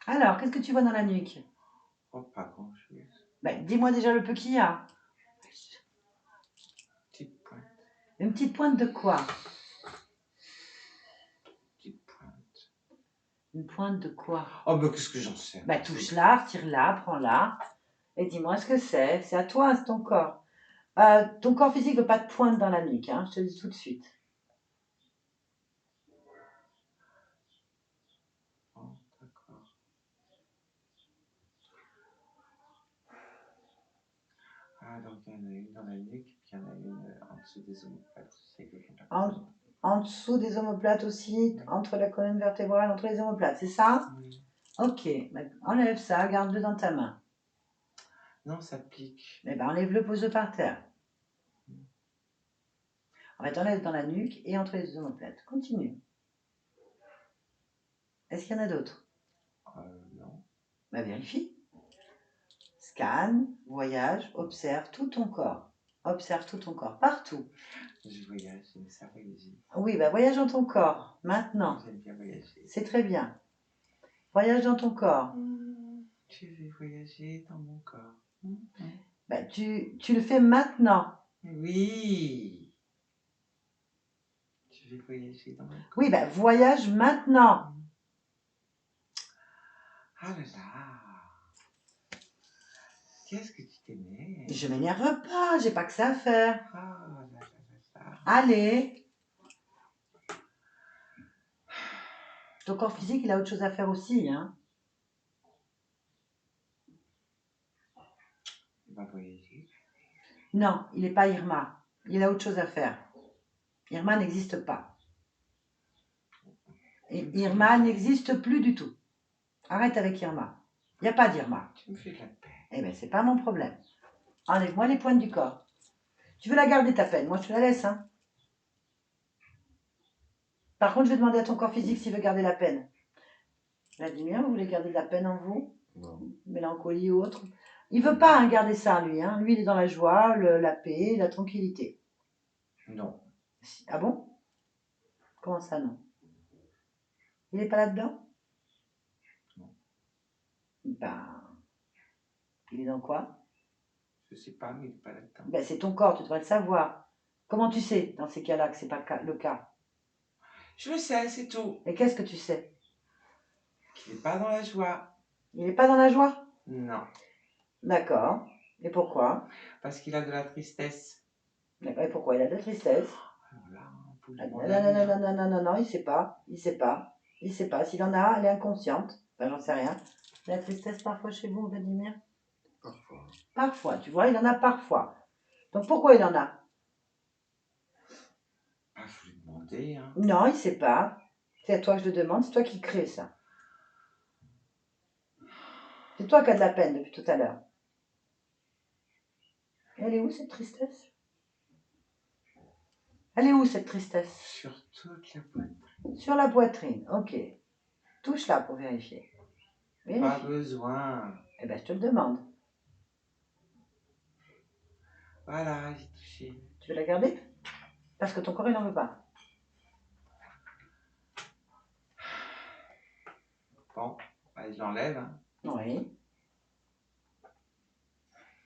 Alors, qu'est-ce que tu vois dans la nuque? Oh, pas grand-chose. Ben, dis-moi déjà le peu qu'il y a. Petite pointe. Une petite pointe de quoi? Petite pointe. Une pointe de quoi? Oh, bah qu'est-ce que j'en sais? Ben, touche-la, tire-la, prends-la. Et dis-moi ce que c'est. C'est à toi, c'est ton corps. Ton corps physique ne veut pas de pointe dans la nuque, hein, je te le dis tout de suite. Oh, d'accord. Ah, donc il y en a une dans la nuque, puis il y en a une en dessous des omoplates. C'est que En dessous des omoplates aussi, entre la colonne vertébrale, entre les omoplates, c'est ça? Oui. Ok, ben, enlève ça, garde-le dans ta main. Non, ça pique. Eh ben, enlève-le, pose-le par terre. En fait, enlève dans la nuque et entre les omoplates. Continue. Est-ce qu'il y en a d'autres? Non. Ben, vérifie. Scanne, voyage, observe tout ton corps. Observe tout ton corps, partout. Je voyage, j'aime ça voyager. Oui, ben, voyage dans ton corps, maintenant. J'aime bien voyager. C'est très bien. Voyage dans ton corps. Je vais voyager dans mon corps. Ben, tu le fais maintenant. Oui. Je vais voyager dans mon corps. Oui, ben, voyage maintenant. Ah là là. Qu'est-ce que tu t'énerves? Je m'énerve pas, j'ai pas que ça à faire. Ah là là là là. Allez. Ton corps physique, il a autre chose à faire aussi, hein. Il va voyager. Non, il n'est pas Irma. Il a autre chose à faire. Irma n'existe pas. Et Irma n'existe plus du tout. Arrête avec Irma. Il n'y a pas à dire mal. Tu me fais de la peine. Eh bien, c'est pas mon problème. Enlève-moi les pointes du corps. Tu veux la garder ta peine, moi je te la laisse. Hein. Par contre, je vais demander à ton corps physique s'il veut garder la peine. Vladimir, vous voulez garder de la peine en vous? Non. Mélancolie ou autre? Il veut pas hein, garder ça, lui. Hein. Lui, il est dans la joie, la paix, la tranquillité. Non. Ah bon? Comment ça, non? Il n'est pas là-dedans? Non. Ben, il est dans quoi? Je sais pas, mais il n'est pas là-dedans. Ben, c'est ton corps, tu devrais le savoir. Comment tu sais, dans ces cas-là, que c'est pas le cas? Je le sais, c'est tout. Et qu'est-ce que tu sais? Qu'il n'est pas dans la joie. Il n'est pas dans la joie? Non. D'accord. Et pourquoi? Parce qu'il a de la tristesse. Et pourquoi il a de la tristesse? Voilà, on peut lui Non, demander non, à non, lui, non, hein. non, non, non, non, il sait pas. Il sait pas. Il sait pas. S'il en a, elle est inconsciente. Enfin, j'en sais rien. La tristesse parfois chez vous, Vladimir? Parfois. Parfois, tu vois, il en a parfois. Donc pourquoi il en a? Ah, faut lui demander, hein. Non, il sait pas. C'est à toi que je le demande, c'est toi qui crée ça. C'est toi qui as de la peine depuis tout à l'heure. Elle est où cette tristesse? Elle est où cette tristesse? Sur toute la poitrine. Sur la poitrine, ok. Touche-la pour vérifier. Pas Vérifie. besoin. Eh ben, je te le demande. Voilà, j'ai touché. Tu veux la garder? Parce que ton corps, il n'en veut pas. Bon, allez, je l'enlève, hein. Oui.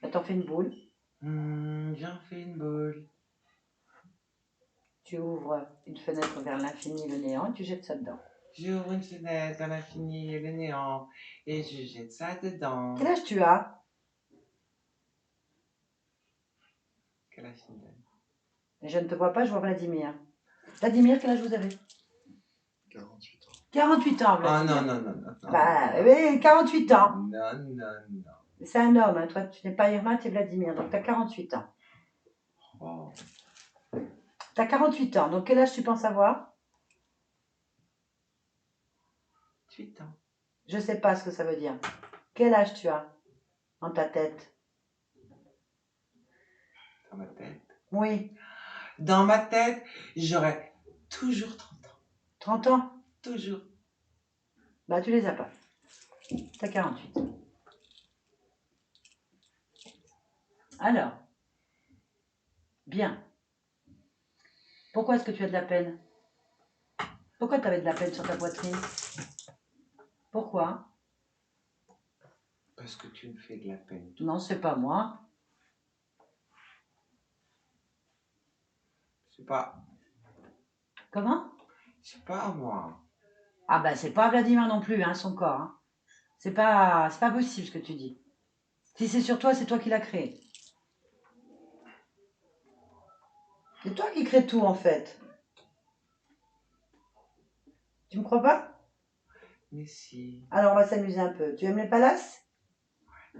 Là, t'en fais une boule. J'en fais une boule. Tu ouvres une fenêtre vers l'infini, le néant, et tu jettes ça dedans. J'ouvre une fenêtre dans l'infini et le néant et je jette ça dedans. Quel âge tu as? Quel âge il a? Je ne te vois pas, je vois Vladimir. Vladimir, quel âge vous avez? 48 ans. 48 ans, Oh Vladimir. non, non, non, non, non. Bah, oui, 48 ans. Non, non, non. C'est un homme, hein. Toi, tu n'es pas Irma, tu es Vladimir, donc tu as 48 ans. Oh, Tu as 48 ans, donc quel âge tu penses avoir? 8 ans. Je ne sais pas ce que ça veut dire. Quel âge tu as dans ta tête? Dans ma tête. Oui, Dans ma tête, j'aurai toujours 30 ans. 30 ans? Toujours. Bah, tu les as pas. Tu as 48. Alors, bien. Pourquoi est-ce que tu as de la peine? Pourquoi tu avais de la peine sur ta poitrine? Pourquoi? Parce que tu me fais de la peine. Non, c'est pas moi. C'est pas. Comment? C'est pas moi. Ah bah c'est pas Vladimir non plus, hein, son corps. Hein. C'est pas possible ce que tu dis. Si c'est sur toi, c'est toi qui l'as créé. C'est toi qui crée tout en fait. Tu me crois pas? Mais si. Alors on va s'amuser un peu. Tu aimes les palaces?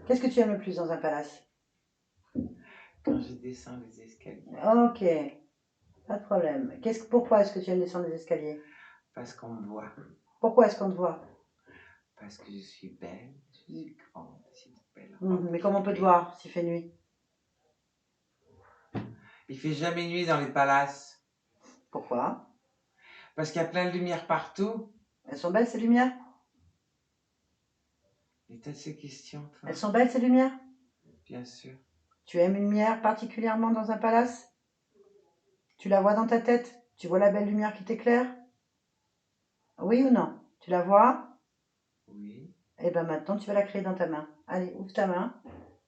Qu'est-ce que tu aimes le plus dans un palace? Quand je descends les escaliers. Ok, pas de problème. Pourquoi est-ce que tu aimes descendre les escaliers? Parce qu'on me voit. Pourquoi est-ce qu'on te voit? Parce que je suis belle. Je suis grande. Je suis belle. Mais comment on peut te voir s'il fait nuit? Il fait jamais nuit dans les palaces. Pourquoi? Parce qu'il y a plein de lumière partout. Elles sont belles ces lumières? Et t'as ces questions, toi? Elles sont belles ces lumières? Bien sûr. Tu aimes une lumière particulièrement dans un palace? Tu la vois dans ta tête? Tu vois la belle lumière qui t'éclaire? Oui ou non? Tu la vois? Oui. Et bien maintenant, tu vas la créer dans ta main. Allez, ouvre ta main,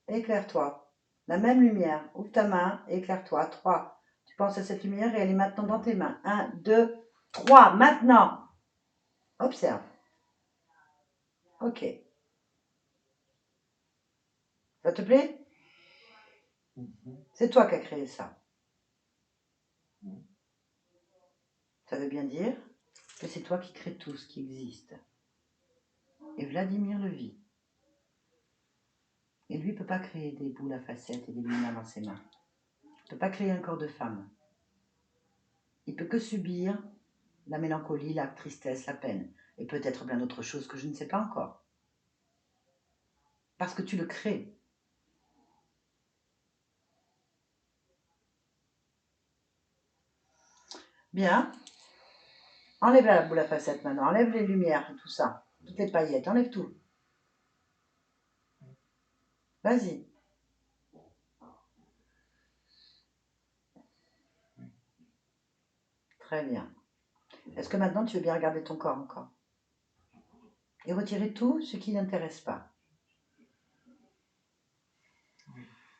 éclaire-toi. La même lumière, ouvre ta main, éclaire-toi. 3. Tu penses à cette lumière et elle est maintenant dans tes mains. 1, 2, 3. Maintenant. Observe. Ok. Ça te plaît? C'est toi qui as créé ça. Ça veut bien dire que c'est toi qui crée tout ce qui existe. Et Vladimir le vit. Et lui ne peut pas créer des boules à facettes et des lumières dans ses mains. Il ne peut pas créer un corps de femme. Il peut que subir la mélancolie, la tristesse, la peine. Et peut-être bien d'autres choses que je ne sais pas encore. Parce que tu le crées. Bien. Enlève la boule à facettes maintenant. Enlève les lumières et tout ça. Toutes les paillettes. Enlève tout. Vas-y. Très bien. Est-ce que maintenant tu veux bien regarder ton corps encore? Et retirer tout ce qui n'intéresse pas.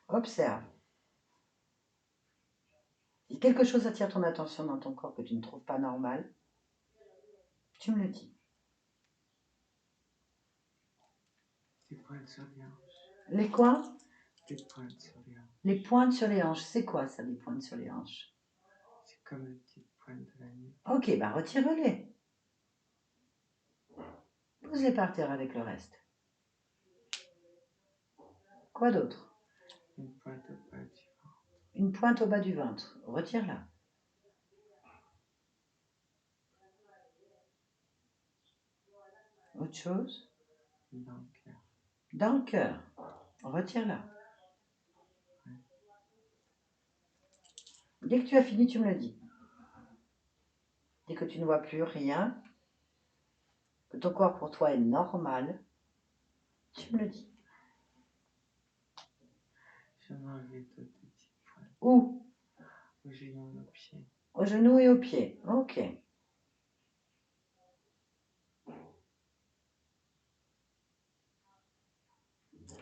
Observe. Si quelque chose attire ton attention dans ton corps que tu ne trouves pas normal, tu me le dis. Des pointes sur les hanches. Les quoi? Des pointes sur les hanches. Les pointes sur les hanches. C'est quoi ça, les pointes sur les hanches? C'est comme les petites pointes de la nuque. Ok, bah retire-les. Pose-les par terre avec le reste. Quoi d'autre? Une pointe au bas du ventre. Une pointe au bas du ventre. Retire-la. Autre chose? Dans le cœur. Dans le cœur. Retire-la. Dès que tu as fini, tu me le dis. Dès que tu ne vois plus rien, que ton corps pour toi est normal, tu me le dis. Je vais enlever d'autres petites pointes. Où? Au genou et au pied. Au genou et au pied. Ok.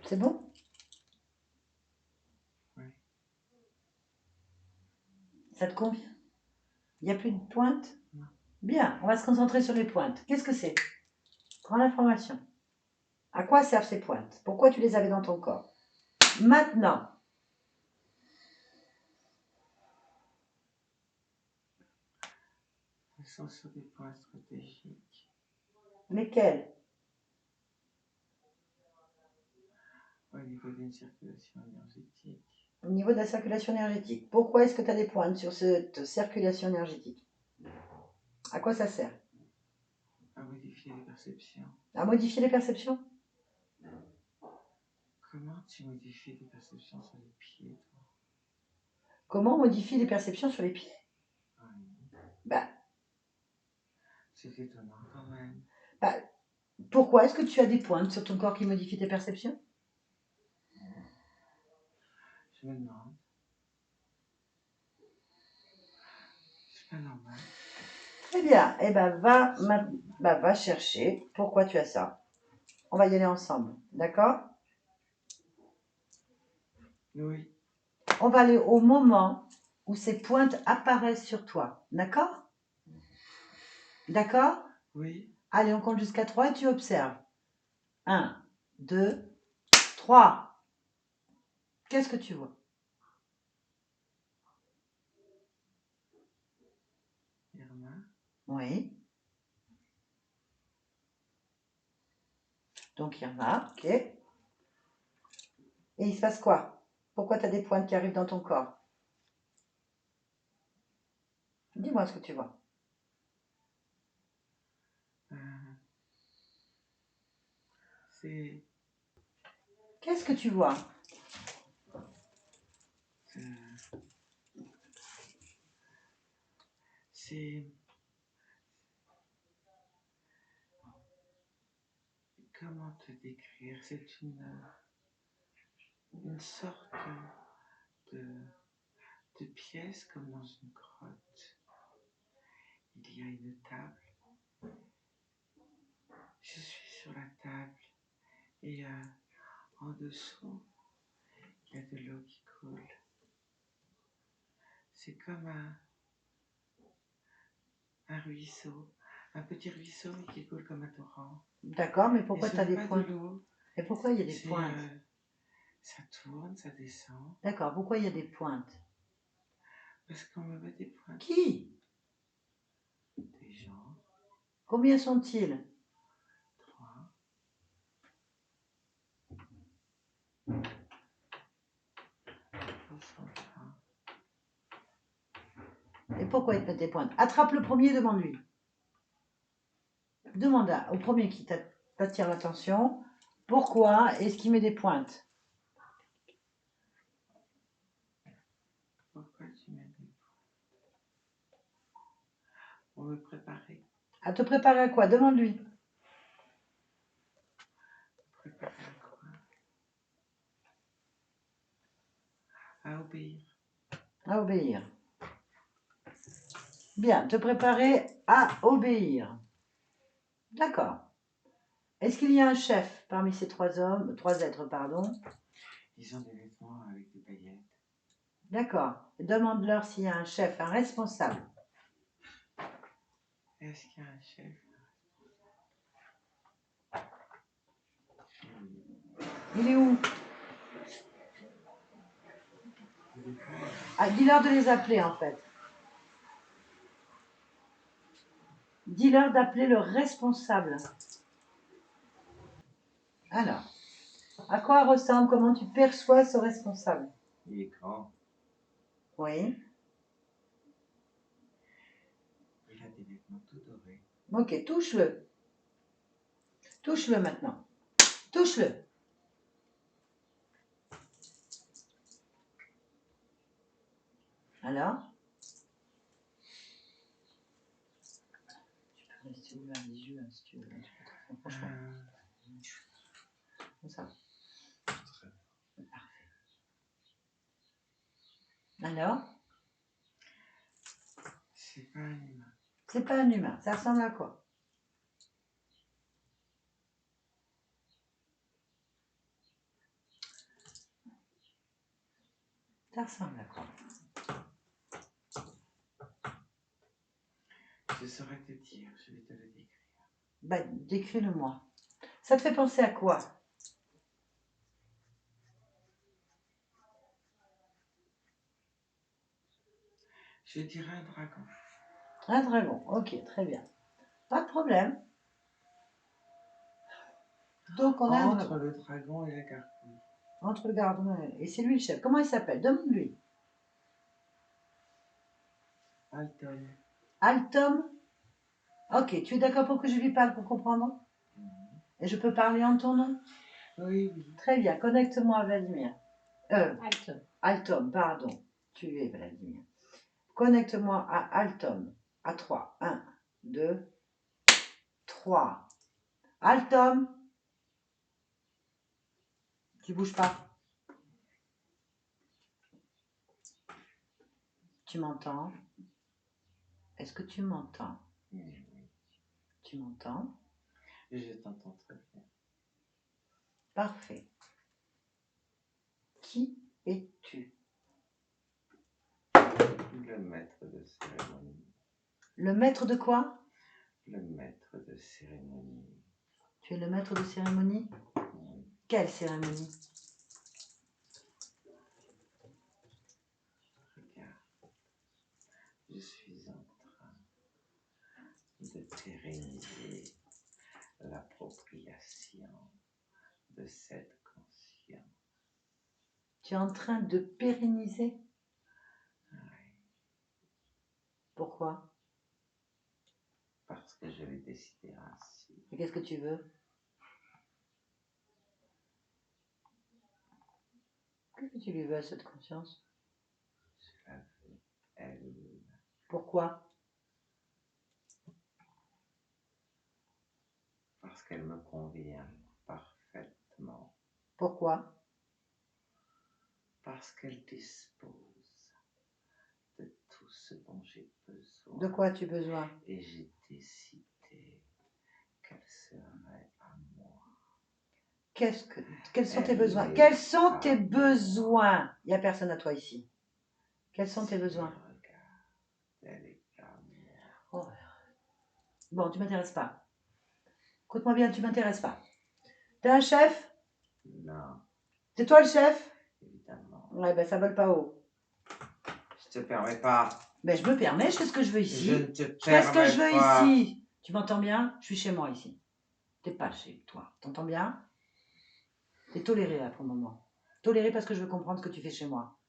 C'est bon? Oui. Ça te convient? Il n'y a plus de pointe? Non. Bien, on va se concentrer sur les pointes. Qu'est-ce que c'est? Prends l'information. À quoi servent ces pointes? Pourquoi tu les avais dans ton corps? Maintenant, Elles sont sur des points stratégiques. lesquelles? Au niveau d'une circulation énergétique. Au niveau de la circulation énergétique. Pourquoi est-ce que tu as des pointes sur cette circulation énergétique? À quoi ça sert? À modifier les perceptions. À modifier les perceptions? Comment tu modifies les perceptions sur les pieds, toi? Comment on modifie les perceptions sur les pieds? Oui. Bah, C'est étonnant quand même. bah, pourquoi est-ce que tu as des pointes sur ton corps qui modifient tes perceptions? Je me demande. C'est pas normal. Très bien. Eh ben, va chercher pourquoi tu as ça. On va y aller ensemble. D'accord? Oui. On va aller au moment où ces pointes apparaissent sur toi. D'accord? D'accord? Oui. Allez, on compte jusqu'à 3 et tu observes. 1, 2, 3. Qu'est-ce que tu vois? Irma. Oui. Donc, il y en a. Ok. Et il se passe quoi? Pourquoi tu as des pointes qui arrivent dans ton corps? Dis-moi ce que tu vois. C'est. Qu'est-ce que tu vois? C'est. Comment te décrire? C'est une sorte de pièce comme dans une grotte. Il y a une table. Je suis sur la table et en dessous, il y a de l'eau qui coule. C'est comme un ruisseau, un petit ruisseau mais qui coule comme un torrent. D'accord, mais pourquoi Et ce tu as n'est des pas pointes? de l'eau, Et pourquoi il y a des c'est pointes? ça tourne, ça descend. D'accord, pourquoi il y a des pointes? Parce qu'on me met des pointes. Qui? Des gens. Combien sont-ils? 3. Ils sont 3. Et pourquoi il te met des pointes? Attrape le premier, demande-lui. Demande au premier qui t'attire l'attention. Pourquoi est-ce qu'il met des pointes? Pourquoi tu m'as dit? On veut préparer. À te préparer à quoi? Demande-lui. Préparer à quoi? À obéir. À obéir. Bien, te préparer à obéir. D'accord. Est-ce qu'il y a un chef parmi ces trois êtres, pardon? Ils ont des vêtements avec des paillettes. D'accord. Demande-leur s'il y a un chef, un responsable. Est-ce qu'il y a un chef? Il est où? Ah, dis-leur de les appeler en fait. Dis-leur d'appeler le responsable. Alors, à quoi ressemble, comment tu perçois ce responsable? Il est grand. Oui. Il a des vêtements tout dorés. Ok, touche-le. Touche-le maintenant. Touche-le. Alors? Tu peux rester ouvert les yeux si tu veux. Franchement. Comme ça. Très Parfait. Alors? C'est pas un humain. C'est pas un humain. Ça ressemble à quoi? Ça ressemble à quoi? Je saurais te dire, je vais te le décrire. Bah, décris-le-moi. Ça te fait penser à quoi? Je dirais un dragon. Un dragon. Ok, très bien. Pas de problème. Donc, on a un Entre dragon. le dragon et la gargouille. Entre le gardien et c'est lui le chef. Comment il s'appelle? Demande-lui. Alton. Altom? Ok, tu es d'accord pour que je lui parle pour comprendre? Et je peux parler en ton nom? Oui, oui. Très bien, connecte-moi à Vladimir. Altom, pardon. Tu es Vladimir. Connecte-moi à Altom. À 3. 1, 2, 3. Altom! Tu bouges pas. Tu m'entends? Est-ce que tu m'entends? Oui. Tu m'entends? Je t'entends très bien. Parfait. Qui es-tu? Le maître de cérémonie. Le maître de quoi? Le maître de cérémonie. Tu es le maître de cérémonie? Oui. Quelle cérémonie? Regarde, je suis en train de pérenniser l'appropriation de cette conscience. Tu es en train de pérenniser? Oui, Pourquoi? parce que je l'ai décidé ainsi. Et qu'est-ce que tu veux? Qu'est-ce que tu lui veux à cette conscience? Je la veux, elle. Pourquoi? Parce qu'elle me convient parfaitement. Pourquoi? Parce qu'elle dispose de tout ce dont j'ai besoin. De quoi as-tu besoin? Et j'ai décidé qu'elle serait à moi. Quels sont tes Elle besoins? est Quels sont à tes moi. besoins? Il n'y a personne à toi ici. Quels sont tes besoins? Regarde, elle est à moi. Oh. Bon, tu m'intéresses pas. Écoute-moi bien, tu m'intéresses pas. T'es un chef? Non, C'est toi le chef? évidemment. Ouais, ben ça vole pas haut. Je te permets pas. Ben je me permets, je fais ce que je veux ici. Je ne te Je fais ce que je veux permets pas. ici. Tu m'entends bien? Je suis chez moi ici. T'es pas chez toi. T'entends bien? T'es toléré là pour le moment. Toléré parce que je veux comprendre ce que tu fais chez moi.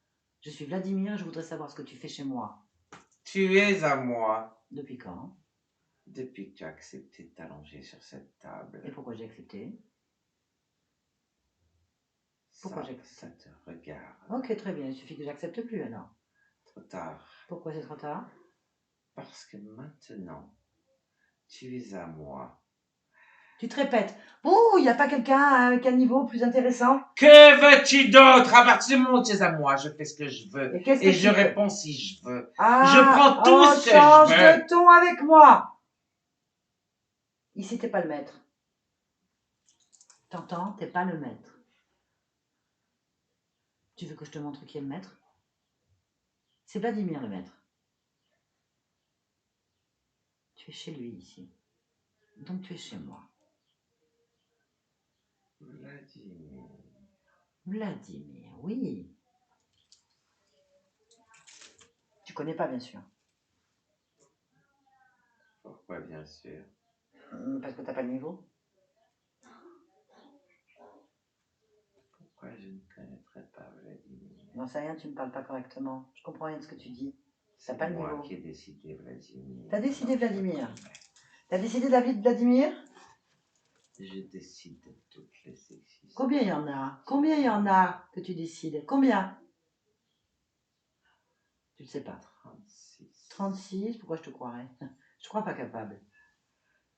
Je suis Vladimir, je voudrais savoir ce que tu fais chez moi. Tu es à moi. Depuis quand? Depuis que tu as accepté de t'allonger sur cette table. Et pourquoi j'ai accepté? Pourquoi Ça, j'accepte? ça te regarde. Ok, très bien, il suffit que j'accepte plus alors. Trop tard. Pourquoi c'est trop tard? Parce que maintenant, tu es à moi. Tu te répètes. Oh, il n'y a pas quelqu'un avec un niveau plus intéressant? Que veux-tu d'autre? À partir du moment où tu es à moi, je fais ce que je veux. Et qu'est-ce que Et tu je veux? réponds si je veux. Ah, Je prends tout oh, ce que change je veux. de ton avec moi. Ici, t'es pas le maître. T'entends? T'es pas le maître. Tu veux que je te montre qui est le maître? C'est Vladimir le maître. Tu es chez lui ici. Donc tu es chez moi. Vladimir. Vladimir, oui. Tu connais pas, bien sûr. Pourquoi, bien sûr? Parce que t'as pas le niveau. Pourquoi je ne connaîtrais pas Vladimir? J'en sais rien, tu me parles pas correctement. Je comprends rien de ce que tu dis. C'est pas le moi niveau. qui ai décidé Vladimir. T'as décidé Non, Vladimir. T'as décidé de la vie de Vladimir? je décide de toutes les existences. Combien il y en a? Combien il y en a que tu décides? Combien? Tu ne sais pas. 36. 36, pourquoi je te croirais? Je ne crois pas capable.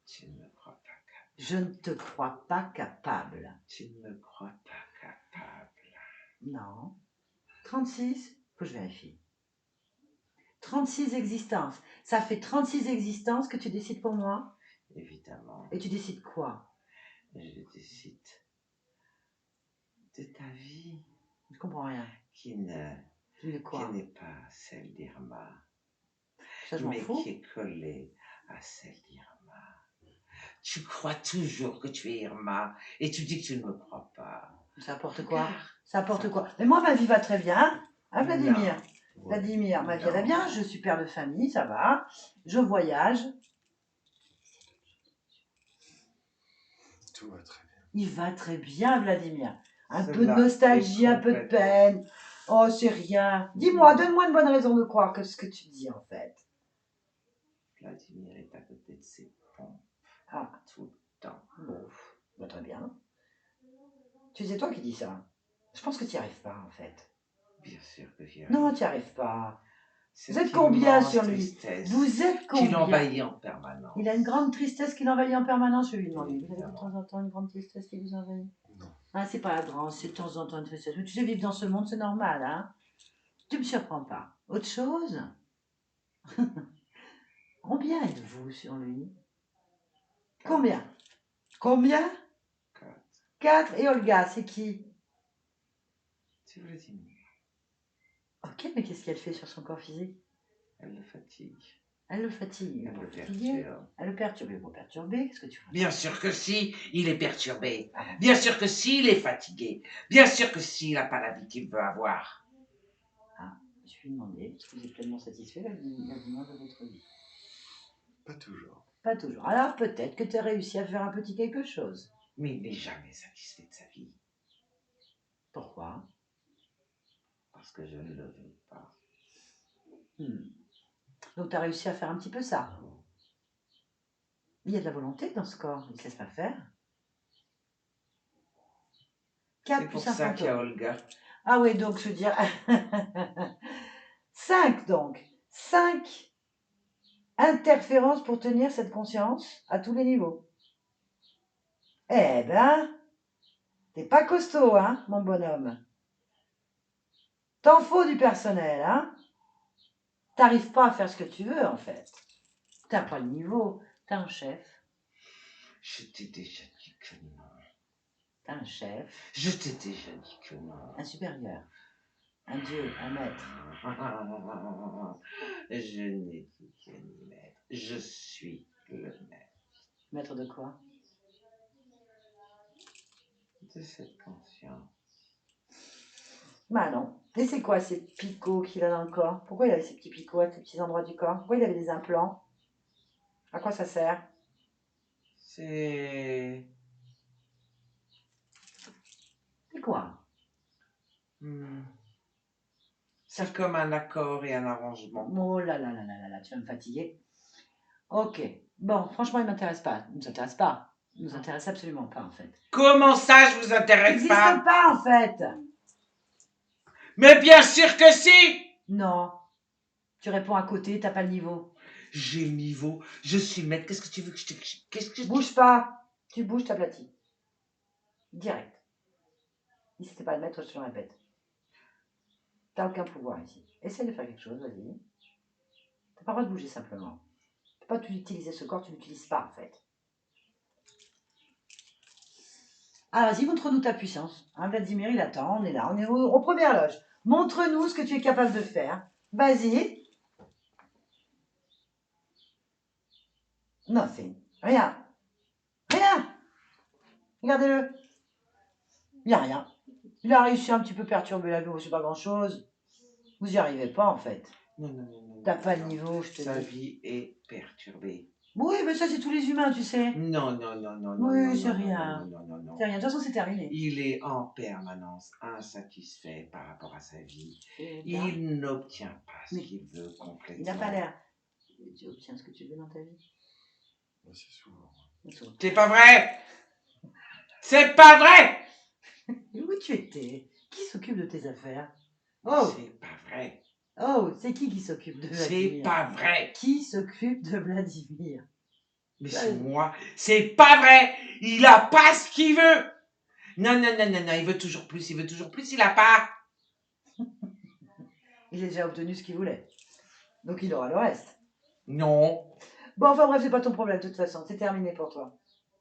Tu ne me crois pas capable. Je ne te crois pas capable. Tu ne me crois pas capable. Non. 36, faut que je vérifie. 36 existences. Ça fait 36 existences que tu décides pour moi? Évidemment. Et tu décides quoi? Je décide de ta vie Je comprends rien. qui ne Tu dis qui quoi? n'est pas celle d'Irma, Ça, je m'en mais fous. qui est collée à celle d'Irma. Tu crois toujours que tu es Irma et tu dis que tu ne me crois pas. Ça apporte quoi? Regarde. Ça apporte Ça- quoi? Mais moi, ma vie va très bien. Hein, Vladimir? Non. Vladimir, ma vie Non. va bien. Je suis père de famille, ça va. Je voyage. Tout va très bien. Il va très bien, Vladimir. Un peu de Cela nostalgie, est un peu de complètement peine. Oh, c'est rien. Dis-moi, donne-moi une bonne raison de croire que ce que tu dis, en fait. Vladimir est à côté de ses pompes Ah, tout le temps. bon, bah, très bien. Tu sais, c'est toi qui dis ça. Je pense que tu n'y arrives pas, en fait. Bien sûr que j'y arrive. Non, tu n'y arrives pas. Cette Vous êtes combien immense sur lui? tristesse Vous êtes qui combien? l'envahit en permanence. Il a une grande tristesse qui l'envahit en permanence, je lui demande. Vous avez de Évidemment. temps en temps une grande tristesse qui vous envahit? Non. Ah, c'est pas grave, c'est de temps en temps une tristesse. Mais tu sais, vivre dans ce monde, c'est normal, hein? Tu me surprends pas. Autre chose? Combien êtes-vous sur lui? Combien? Combien? 4. 4. Et Olga, c'est qui? C'est Vladimir. Ok, mais qu'est-ce qu'elle fait sur son corps physique? Elle le fatigue. Elle le fatigue. Elle le Fatiguée. perturbe. Elle le perturbe. Vous perturber, qu'est-ce que tu fais? Bien sûr que si, il est perturbé. Ah bon. Bien sûr que si, il est fatigué. Bien sûr que si, il n'a pas la vie qu'il veut avoir. Je lui ai demandé si vous êtes pleinement satisfait de la demande de votre vie. Pas toujours. Pas toujours. Alors peut-être que tu as réussi à faire un petit quelque chose. Mais il n'est jamais satisfait de sa vie. Pourquoi? Parce que je ne le veux pas. Donc tu as réussi à faire un petit peu ça. Il y a de la volonté dans ce corps, il ne se laisse pas faire. 4 C'est plus pour un ça qu'il y a fantôme. Olga. Ah oui, donc je veux dire... 5 donc. 5 interférences pour tenir cette conscience à tous les niveaux. Eh ben, t'es pas costaud, hein, mon bonhomme. T'en faut du personnel, hein. T'arrives pas à faire ce que tu veux, en fait. T'as pas le niveau. T'as un chef. Je t'ai déjà dit que non. T'as un chef. Je t'ai déjà dit que non. Un supérieur. Un dieu, un maître. Je n'ai dit que ni maître. Je suis le maître Maître de quoi? de cette conscience. Bah non. Et c'est quoi ces picots qu'il a dans le corps? Pourquoi il avait ces petits picots à ces petits endroits du corps? Pourquoi il avait des implants? À quoi ça sert? C'est... C'est quoi? C'est comme un accord et un arrangement. Oh là là, tu vas me fatiguer. Ok. Bon, franchement, il m'intéresse pas. Il ne s'intéresse pas. nous intéresse absolument pas en fait. Comment ça, je vous Ça intéresse n'existe pas? pas en fait. Mais bien sûr que si! Non. Tu réponds à côté, t'as pas le niveau. J'ai le niveau, je suis le maître, qu'est-ce que tu veux que je te... Qu'est-ce que je... Bouge pas. Tu bouges, t'aplatis. Direct. Si c'était pas le maître, je te le répète. T'as aucun pouvoir ici. Essaye de faire quelque chose, vas-y. T'as pas le droit de bouger simplement. Tu peux pas utiliser ce corps, tu l'utilises pas en fait. Ah, vas-y, montre-nous ta puissance. Hein, Vladimir, il attend, on est là, on est aux premières loges. Montre-nous ce que tu es capable de faire. Vas-y. Nothing. Rien. Rien. Regardez-le. Il n'y a rien. Il a réussi un petit peu perturber la vie, c'est pas grand-chose. Vous y arrivez pas en fait. Non. T'as pas le niveau, je te Sa dis. vie est perturbée. Oui, mais ça c'est tous les humains, tu sais. Non. Oui, c'est rien. Non. C'est rien. De toute façon, c'est terminé. Il est en permanence insatisfait par rapport à sa vie. Bien. Il n'obtient pas ce Mais qu'il veut complètement. Il n'a pas l'air. Tu obtiens ce que tu veux dans ta vie. Assez souvent. C'est pas vrai! C'est pas vrai! Et où tu étais? Qui s'occupe de tes affaires? Oh, C'est pas vrai. oh, c'est qui s'occupe de C'est Vladimir? pas vrai. Qui s'occupe de Vladimir? Mais c'est moi. C'est pas vrai. Il a pas ce qu'il veut. Non. Il veut toujours plus. Il a pas. Il a déjà obtenu ce qu'il voulait. Donc il aura le reste. Non. Bon, enfin bref, c'est pas ton problème de toute façon. C'est terminé pour toi.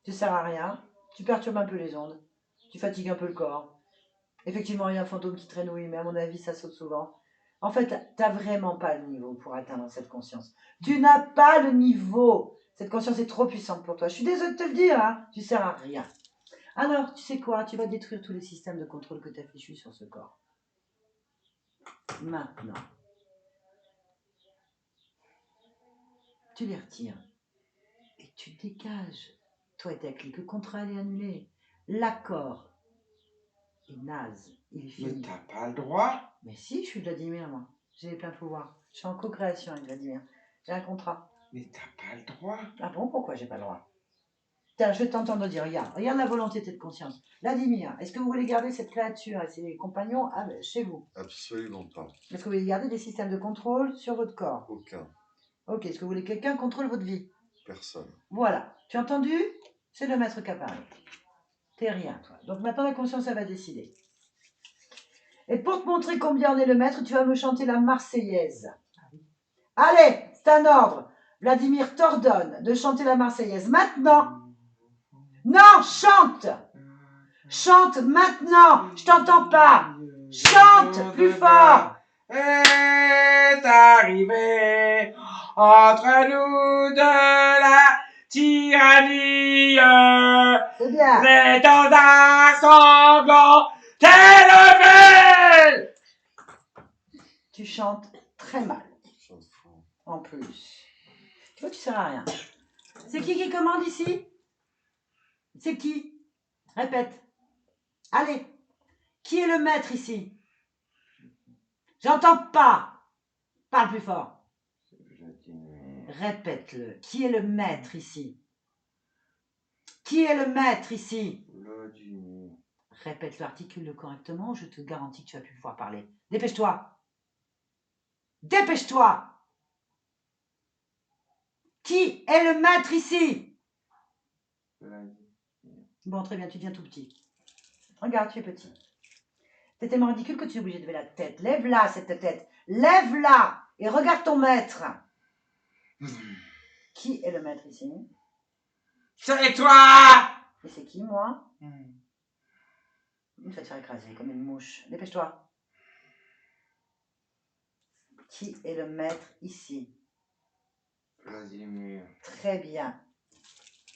Tu sers à rien. Tu perturbes un peu les ondes. Tu fatigues un peu le corps. Effectivement, il y a un fantôme qui traînouille, mais à mon avis, ça saute souvent. En fait, t'as vraiment pas le niveau pour atteindre cette conscience. Tu n'as pas le niveau. Cette conscience est trop puissante pour toi. Je suis désolée de te le dire, hein. Tu sers à rien. Alors, tu sais quoi? Tu vas détruire tous les systèmes de contrôle que tu as fichus sur ce corps. Maintenant. Tu les retires. Et tu dégages. Toi et ta clique. Le contrat est annulé. L'accord est naze. Il est Mais fini. t'as pas le droit. Mais si, je suis Vladimir, moi. J'ai les pleins pouvoirs. Je suis en co-création avec Vladimir. J'ai un contrat. Mais t'as pas le droit. Ah bon, pourquoi j'ai pas le droit? Tiens, je vais t'entendre dire, regarde la volonté de conscience. Vladimir, est-ce que vous voulez garder cette créature et ses compagnons chez vous? Absolument pas. Est-ce que vous voulez garder des systèmes de contrôle sur votre corps? Aucun. Ok, est-ce que vous voulez que quelqu'un contrôle votre vie? Personne. Voilà, tu as entendu? C'est le maître qui a parlé. T'es rien, toi. Donc maintenant la conscience, elle va décider. Et pour te montrer combien on est le maître, tu vas me chanter la Marseillaise. Allez, c'est un ordre. Vladimir t'ordonne de chanter la Marseillaise maintenant. Non, chante! Chante maintenant! Je t'entends pas! Chante plus fort! Est arrivé entre nous de la tyrannie. C'est bien. L'étendard sanglant t'est levé. Tu chantes très mal, Chante fou. en plus. Tu vois, tu sers à rien. C'est qui commande ici? C'est qui? Répète. Allez. Qui est le maître ici? J'entends pas. Parle plus fort. Répète-le. Qui est le maître ici? Qui est le maître ici? Vladimir. Répète-le, articule-le correctement, je te garantis que tu vas plus pouvoir parler. Dépêche-toi. Dépêche-toi. Qui est le maître ici? Bon, très bien, tu deviens tout petit. Regarde, tu es petit. C'est tellement ridicule que tu es obligé de lever la tête. Lève-la, cette tête. Lève-la et regarde ton maître. Qui est le maître ici? C'est toi. Et c'est qui, moi? Tu vas te faire écraser comme une mouche. Dépêche-toi. Qui est le maître ici? Vladimir. Très bien.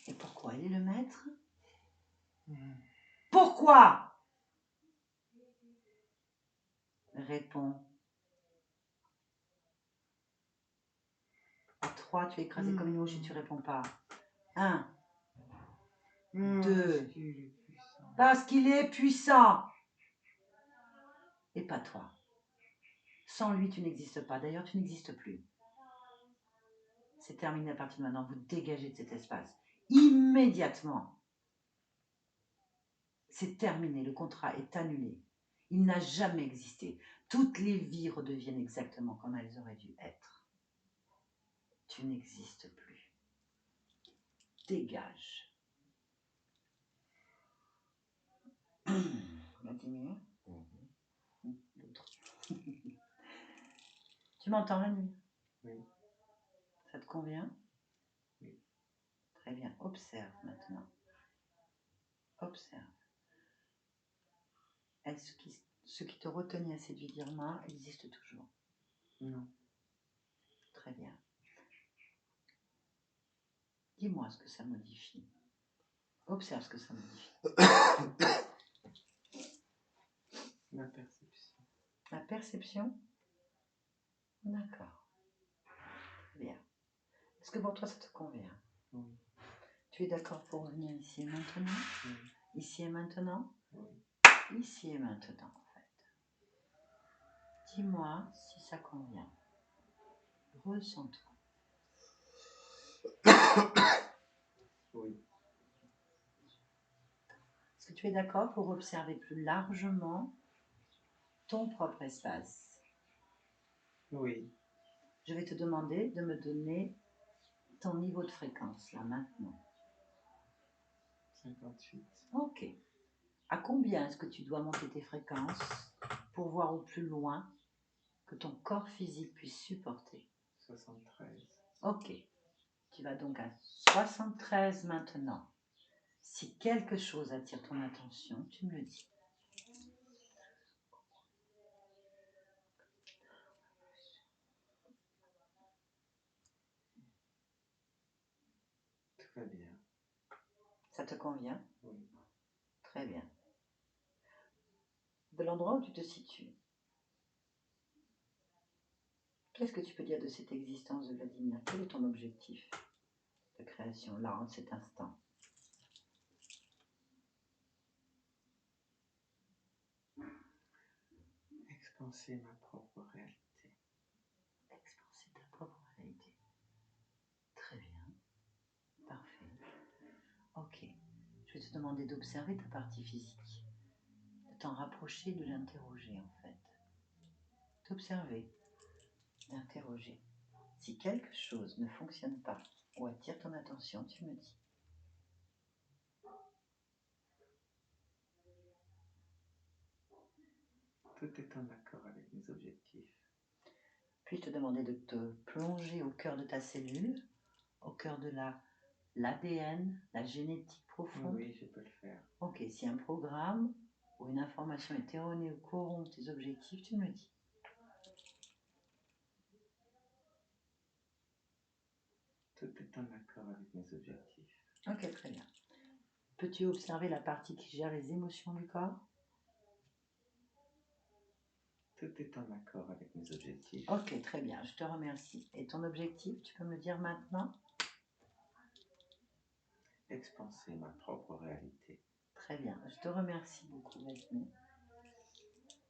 Et pourquoi il est le maître? Pourquoi? Réponds. À 3, tu es écrasé comme une mouche et tu réponds pas. 1, 2. Parce qu'il est puissant. Et pas toi. Sans lui, tu n'existes pas. D'ailleurs, tu n'existes plus. C'est terminé à partir de maintenant. Vous dégagez de cet espace. Immédiatement. C'est terminé, le contrat est annulé. Il n'a jamais existé. Toutes les vies redeviennent exactement comme elles auraient dû être. Tu n'existes plus. Dégage. Vladimir, l'autre. Tu m'entends la nuit? Oui. Ça te convient? Oui. Très bien. Observe maintenant. Observe. Est-ce que ce qui te retenait à cette vie d'Irma existe toujours? Non. Très bien. Dis-moi ce que ça modifie. Observe ce que ça modifie. La perception. La perception? D'accord. Très bien. Est-ce que pour toi ça te convient? Oui. Tu es d'accord pour revenir ici et maintenant? Oui. Ici et maintenant? Oui. Ici et maintenant, en fait. Dis-moi si ça convient. Ressens-toi. Oui. Est-ce que tu es d'accord pour observer plus largement ton propre espace? Oui. Je vais te demander de me donner ton niveau de fréquence, là, maintenant. 58. Ok. À combien est-ce que tu dois monter tes fréquences pour voir au plus loin que ton corps physique puisse supporter? 73. Ok. Tu vas donc à 73 maintenant. Si quelque chose attire ton attention, tu me le dis. Tout va bien. Ça te convient? Oui. Très bien. De l'endroit où tu te situes, qu'est-ce que tu peux dire de cette existence de Vladimir? Quel est ton objectif de création, là, en cet instant? Expanser ma propre réalité. Expanser ta propre réalité. Très bien. Parfait. Ok. Je vais te demander d'observer ta partie physique. De t'en rapprocher, de l'interroger, en fait. D'observer, d'interroger. Si quelque chose ne fonctionne pas ou attire ton attention, tu me dis. Tout est en accord avec mes objectifs. Puis te demander de te plonger au cœur de ta cellule, au cœur de l'ADN, la génétique profonde. Oui, je peux le faire. Ok, si un programme ou une information est erronée ou corrompt tes objectifs, tu me le dis. Tout est en accord avec mes objectifs. Ok, très bien. Peux-tu observer la partie qui gère les émotions du corps? Tout est en accord avec mes objectifs. Ok, très bien, je te remercie. Et ton objectif, tu peux me le dire maintenant? Expanser ma propre réalité. Très bien, je te remercie beaucoup, Vladimir.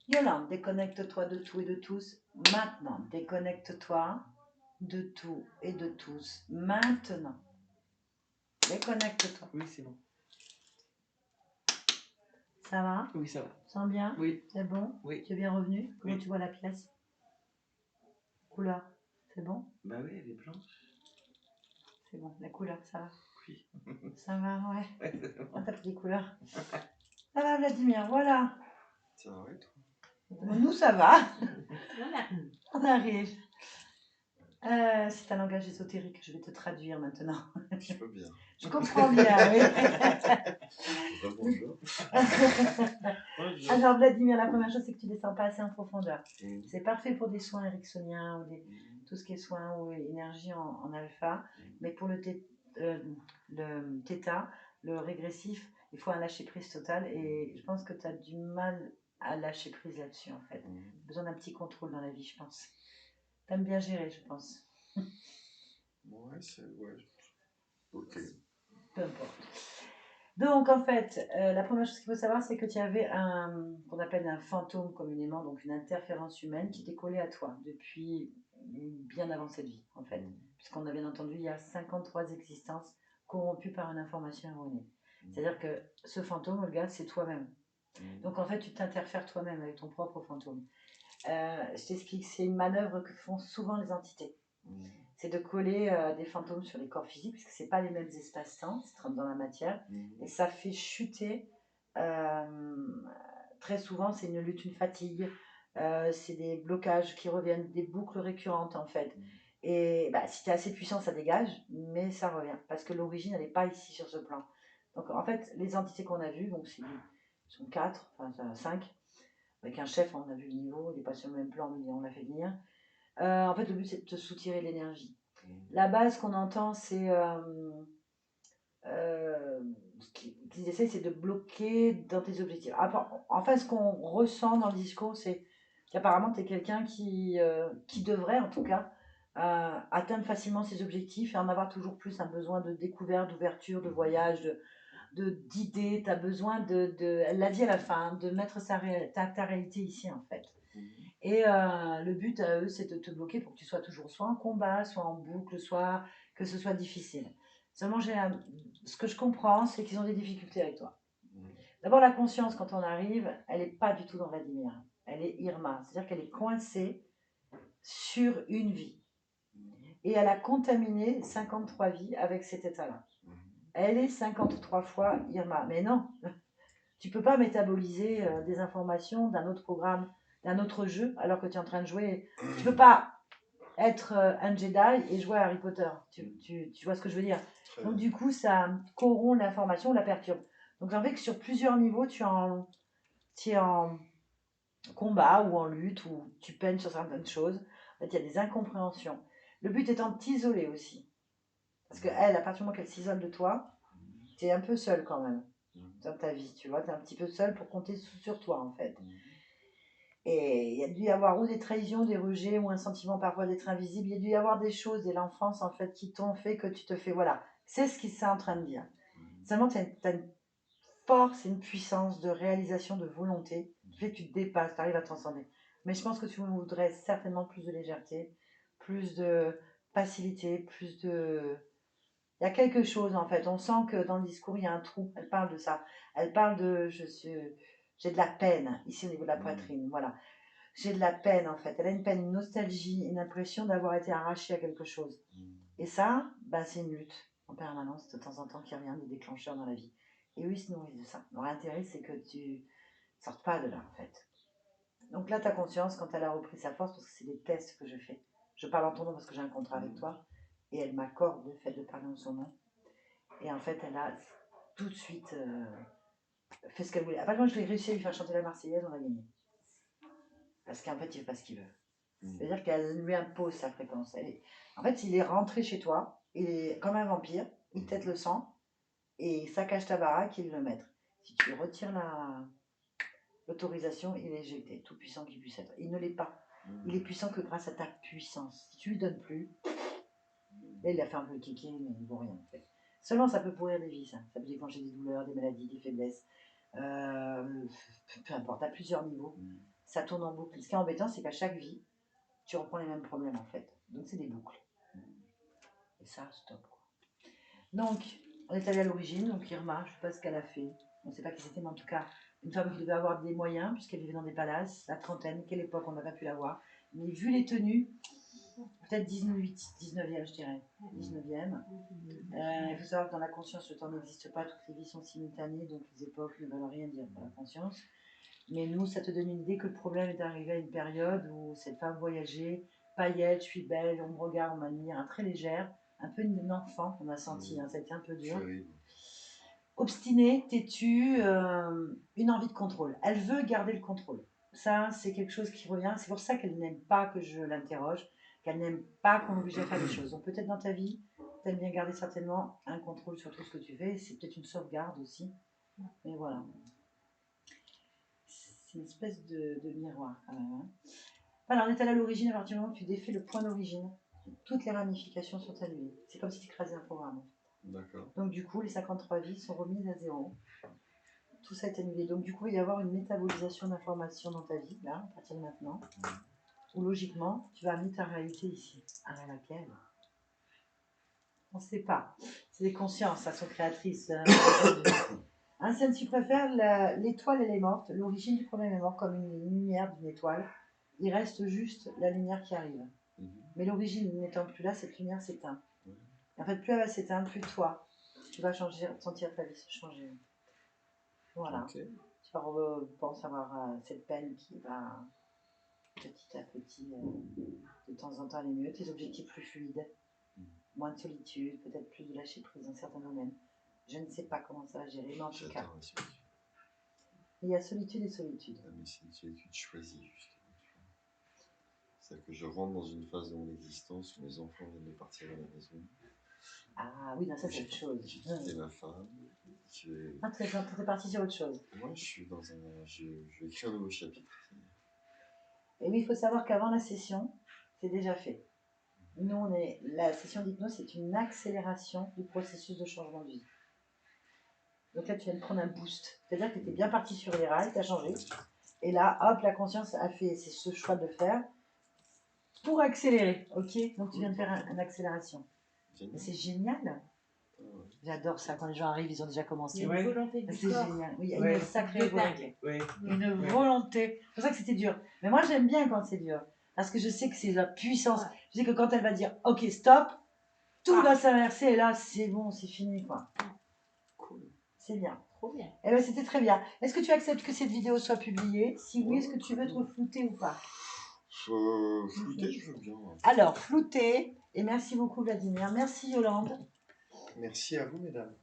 Yolande, déconnecte-toi de tout et de tous. Maintenant, déconnecte-toi de tout et de tous. Maintenant. Déconnecte-toi. Oui, c'est bon. Ça va? Oui, ça va. Tu sens bien? Oui. C'est bon? Oui. Tu es bien revenu? Comment Oui. tu vois la pièce? Couleur, c'est bon? Bah oui, elle est blanche. C'est bon, la couleur, ça va? Oui. Ça va, ouais. Ouais, c'est bon. On t'a pris des couleurs. Ça va, Vladimir, voilà. Ça va et toi? Nous, ça va. On arrive. C'est un langage ésotérique, je vais te traduire maintenant. Je peux bien. Je comprends bien, oui. Rebonjour. Bonjour. Alors, Vladimir, la première chose, c'est que tu ne descends pas assez en profondeur. Mm. C'est parfait pour des soins ericksoniens ou tout ce qui est soins ou énergie en alpha. Mais pour le θ, le régressif, il faut un lâcher-prise total. Et je pense que tu as du mal à lâcher prise là-dessus, en fait. Besoin d'un petit contrôle dans la vie, je pense. T'aimes bien gérer, je pense. Ouais, c'est... Ouais. Ok. Peu importe. Donc, en fait, la première chose qu'il faut savoir, c'est que tu avais qu'on appelle un fantôme communément, donc une interférence humaine qui t'est collée à toi depuis bien avant cette vie, en fait. Puisqu'on a bien entendu, il y a 53 existences corrompues par une information erronée. C'est-à-dire que ce fantôme, Olga, c'est toi-même. Donc en fait, tu t'interfères toi-même avec ton propre fantôme. Je t'explique, c'est une manœuvre que font souvent les entités. C'est de coller des fantômes sur les corps physiques, puisque c'est pas les mêmes espaces-temps, c'est rentre dans la matière, et ça fait chuter. Très souvent, c'est une lutte, une fatigue, c'est des blocages qui reviennent, des boucles récurrentes en fait. Et si tu es assez puissant, ça dégage, mais ça revient, parce que l'origine, elle n'est pas ici sur ce plan. Donc en fait, les entités qu'on a vues, donc sont 4, enfin 5, avec un chef, on a vu le niveau, il n'est pas sur le même plan, mais on l'a fait venir. En fait, le but, c'est de te soutirer l'énergie. La base qu'on entend, c'est... ce qu'ils essaient, c'est de bloquer dans tes objectifs. Enfin, ce qu'on ressent dans le discours, c'est qu'apparemment, tu es quelqu'un qui devrait, en tout cas, atteindre facilement ses objectifs et en avoir toujours plus, un besoin de découverte, d'ouverture, de voyage, d'idées. Tu as besoin elle l'a dit à la fin, de mettre ta réalité ici, en fait. Et le but à eux, c'est de te bloquer pour que tu sois toujours soit en combat, soit en boucle, soit que ce soit difficile. Seulement, ce que je comprends, c'est qu'ils ont des difficultés avec toi. D'abord, la conscience, quand on arrive, elle n'est pas du tout dans Vladimir. Elle est Irma. C'est-à-dire qu'elle est coincée sur une vie. Et elle a contaminé 53 vies avec cet état-là. Elle est 53 fois Irma. Mais non, tu ne peux pas métaboliser des informations d'un autre programme, d'un autre jeu, alors que tu es en train de jouer. Tu ne peux pas être un Jedi et jouer à Harry Potter. Tu vois ce que je veux dire? Donc du coup, ça corrompt l'information, la perturbe. Donc ça fait que sur plusieurs niveaux, tu es en combat ou en lutte, ou tu peines sur certaines choses. En fait, il y a des incompréhensions. Le but étant de t'isoler aussi. Parce qu'elle, à partir du moment qu'elle s'isole de toi, tu es un peu seul quand même dans ta vie. Tu vois, tu es un petit peu seul pour compter sur toi en fait. Et il y a dû y avoir ou des trahisons, des rejets, ou un sentiment parfois d'être invisible. Il y a dû y avoir des choses dès l'enfance, en fait, qui t'ont fait que tu te fais, voilà. C'est ce qu'il s'est en train de dire. Seulement, tu as une force et une puissance de réalisation, de volonté, qui fait que tu te dépasses, tu arrives à transcender. Mais je pense que tu voudrais certainement plus de légèreté, plus de facilité, plus de... Il y a quelque chose, en fait. On sent que dans le discours, il y a un trou. Elle parle de ça. Elle parle de... J'ai de la peine, ici, au niveau de la poitrine. Voilà. J'ai de la peine, en fait. Elle a une peine, une nostalgie, une impression d'avoir été arrachée à quelque chose. Et ça, c'est une lutte en permanence, de temps en temps, qui revient, des déclencheurs dans la vie. Et eux, ils se nourrissent de ça. Leur intérêt, c'est que tu sortes pas de là, en fait. Donc là, tu as conscience, quand elle a repris sa force, parce que c'est des tests que je fais. Je parle en ton nom parce que j'ai un contrat avec toi. Et elle m'accorde le fait de parler en son nom. Et en fait, elle a tout de suite fait ce qu'elle voulait. Après, moi, je l'ai réussi à lui faire chanter la Marseillaise, on a gagné. Parce qu'en fait, il ne fait pas ce qu'il veut. C'est-à-dire qu'elle lui impose sa fréquence. En fait, il est rentré chez toi, il est comme un vampire, il tète le sang, et ça cache ta baraque, il veut le mettre. Si tu retires l'autorisation, il est éjecté, tout puissant qu'il puisse être. Il ne l'est pas. Il est puissant que grâce à ta puissance. Si tu lui donnes plus, là, il a fait un peu le kéké, mais il ne vaut rien en fait. Seulement, ça peut pourrir des vies, ça. Ça peut déclencher des douleurs, des maladies, des faiblesses. Peu importe, à plusieurs niveaux. Ça tourne en boucle. Ce qui est embêtant, c'est qu'à chaque vie, tu reprends les mêmes problèmes en fait. Donc c'est des boucles. Et ça, stop quoi. Donc, on est allé à l'origine, donc Irma, je ne sais pas ce qu'elle a fait. On ne sait pas qui c'était, mais en tout cas, une femme qui devait avoir des moyens, puisqu'elle vivait dans des palaces, la trentaine, quelle époque on n'a pas pu la voir. Mais vu les tenues, peut-être 19e, je dirais. 19e. Il faut savoir que dans la conscience, le temps n'existe pas, toutes les vies sont simultanées, donc les époques ne veulent rien dire pour la conscience. Mais nous, ça te donne une idée que le problème est arrivé à une période où cette femme voyageait, paillettes, je suis belle, on me regarde, on m'a mis un très légère, un peu une enfant, on a senti, ça a été un peu dur. Obstinée, têtue, une envie de contrôle. Elle veut garder le contrôle. Ça, c'est quelque chose qui revient. C'est pour ça qu'elle n'aime pas que je l'interroge, qu'elle n'aime pas qu'on l'oblige à faire des choses. Donc peut-être dans ta vie, tu aimes bien garder certainement un contrôle sur tout ce que tu fais. C'est peut-être une sauvegarde aussi. Mais voilà. C'est une espèce de miroir quand même. Hein. Voilà, on est allé à l'origine. À partir du moment où tu défais le point d'origine, toutes les ramifications sont annulées. C'est comme si tu écrasais un programme. D'accord. Donc du coup, les 53 vies sont remises à zéro. Tout ça est annulé. Donc du coup, il va y avoir une métabolisation d'informations dans ta vie, là, à partir de maintenant, où logiquement, tu vas amener ta réalité ici. À laquelle on ne sait pas. C'est des consciences, elles sont créatrices. Ancienne, tu préfères, l'étoile, elle est morte. L'origine du problème est morte comme une lumière d'une étoile. Il reste juste la lumière qui arrive. Mais l'origine n'étant plus là, cette lumière s'éteint. Et en fait, plus elle va s'éteindre, plus toi, tu vas sentir ta vie se changer. Voilà. Ok. Tu penses avoir cette peine qui va petit à petit, de temps en temps aller mieux. Tes objectifs plus fluides, moins de solitude, peut-être plus de lâcher prise dans certains domaines. Je ne sais pas comment ça va gérer, mais en tout cas, J'adore la solitude. il y a solitude et solitude. Ah, mais c'est une solitude choisie, justement. C'est-à-dire que je rentre dans une phase de mon existence où mes enfants viennent de partir de la maison. Ah oui, non, ça c'est autre chose. J'ai quitté ma femme. Ah, t'es parti sur autre chose. Moi, je suis dans un. Je vais écrire un nouveau chapitre. Et oui, il faut savoir qu'avant la session, c'est déjà fait. Nous, la session d'hypnose, c'est une accélération du processus de changement de vie. Donc là, tu viens de prendre un boost. C'est-à-dire que tu étais bien parti sur les rails, tu as changé. Et là, hop, la conscience a fait ce choix de faire pour accélérer. Ok. Donc tu viens de faire une accélération. Mais c'est génial. J'adore ça quand les gens arrivent, ils ont déjà commencé. Il y a une volonté du C'est corps. génial. Oui, il y a Ouais. une sacrée volonté. Oui. Une volonté. C'est pour ça que c'était dur. Mais moi, j'aime bien quand c'est dur. Parce que je sais que c'est la puissance. Ouais. Je sais que quand elle va dire OK, stop, tout va s'inverser et là, c'est bon, c'est fini, quoi. Cool. C'est bien. Trop bien. Eh ben, c'était très bien. Est-ce que tu acceptes que cette vidéo soit publiée? Si oui, est-ce que tu veux te flouter ou pas? Flouter, je veux bien. Alors, flouter. Et merci beaucoup, Vladimir. Merci, Yolande. Merci à vous, mesdames.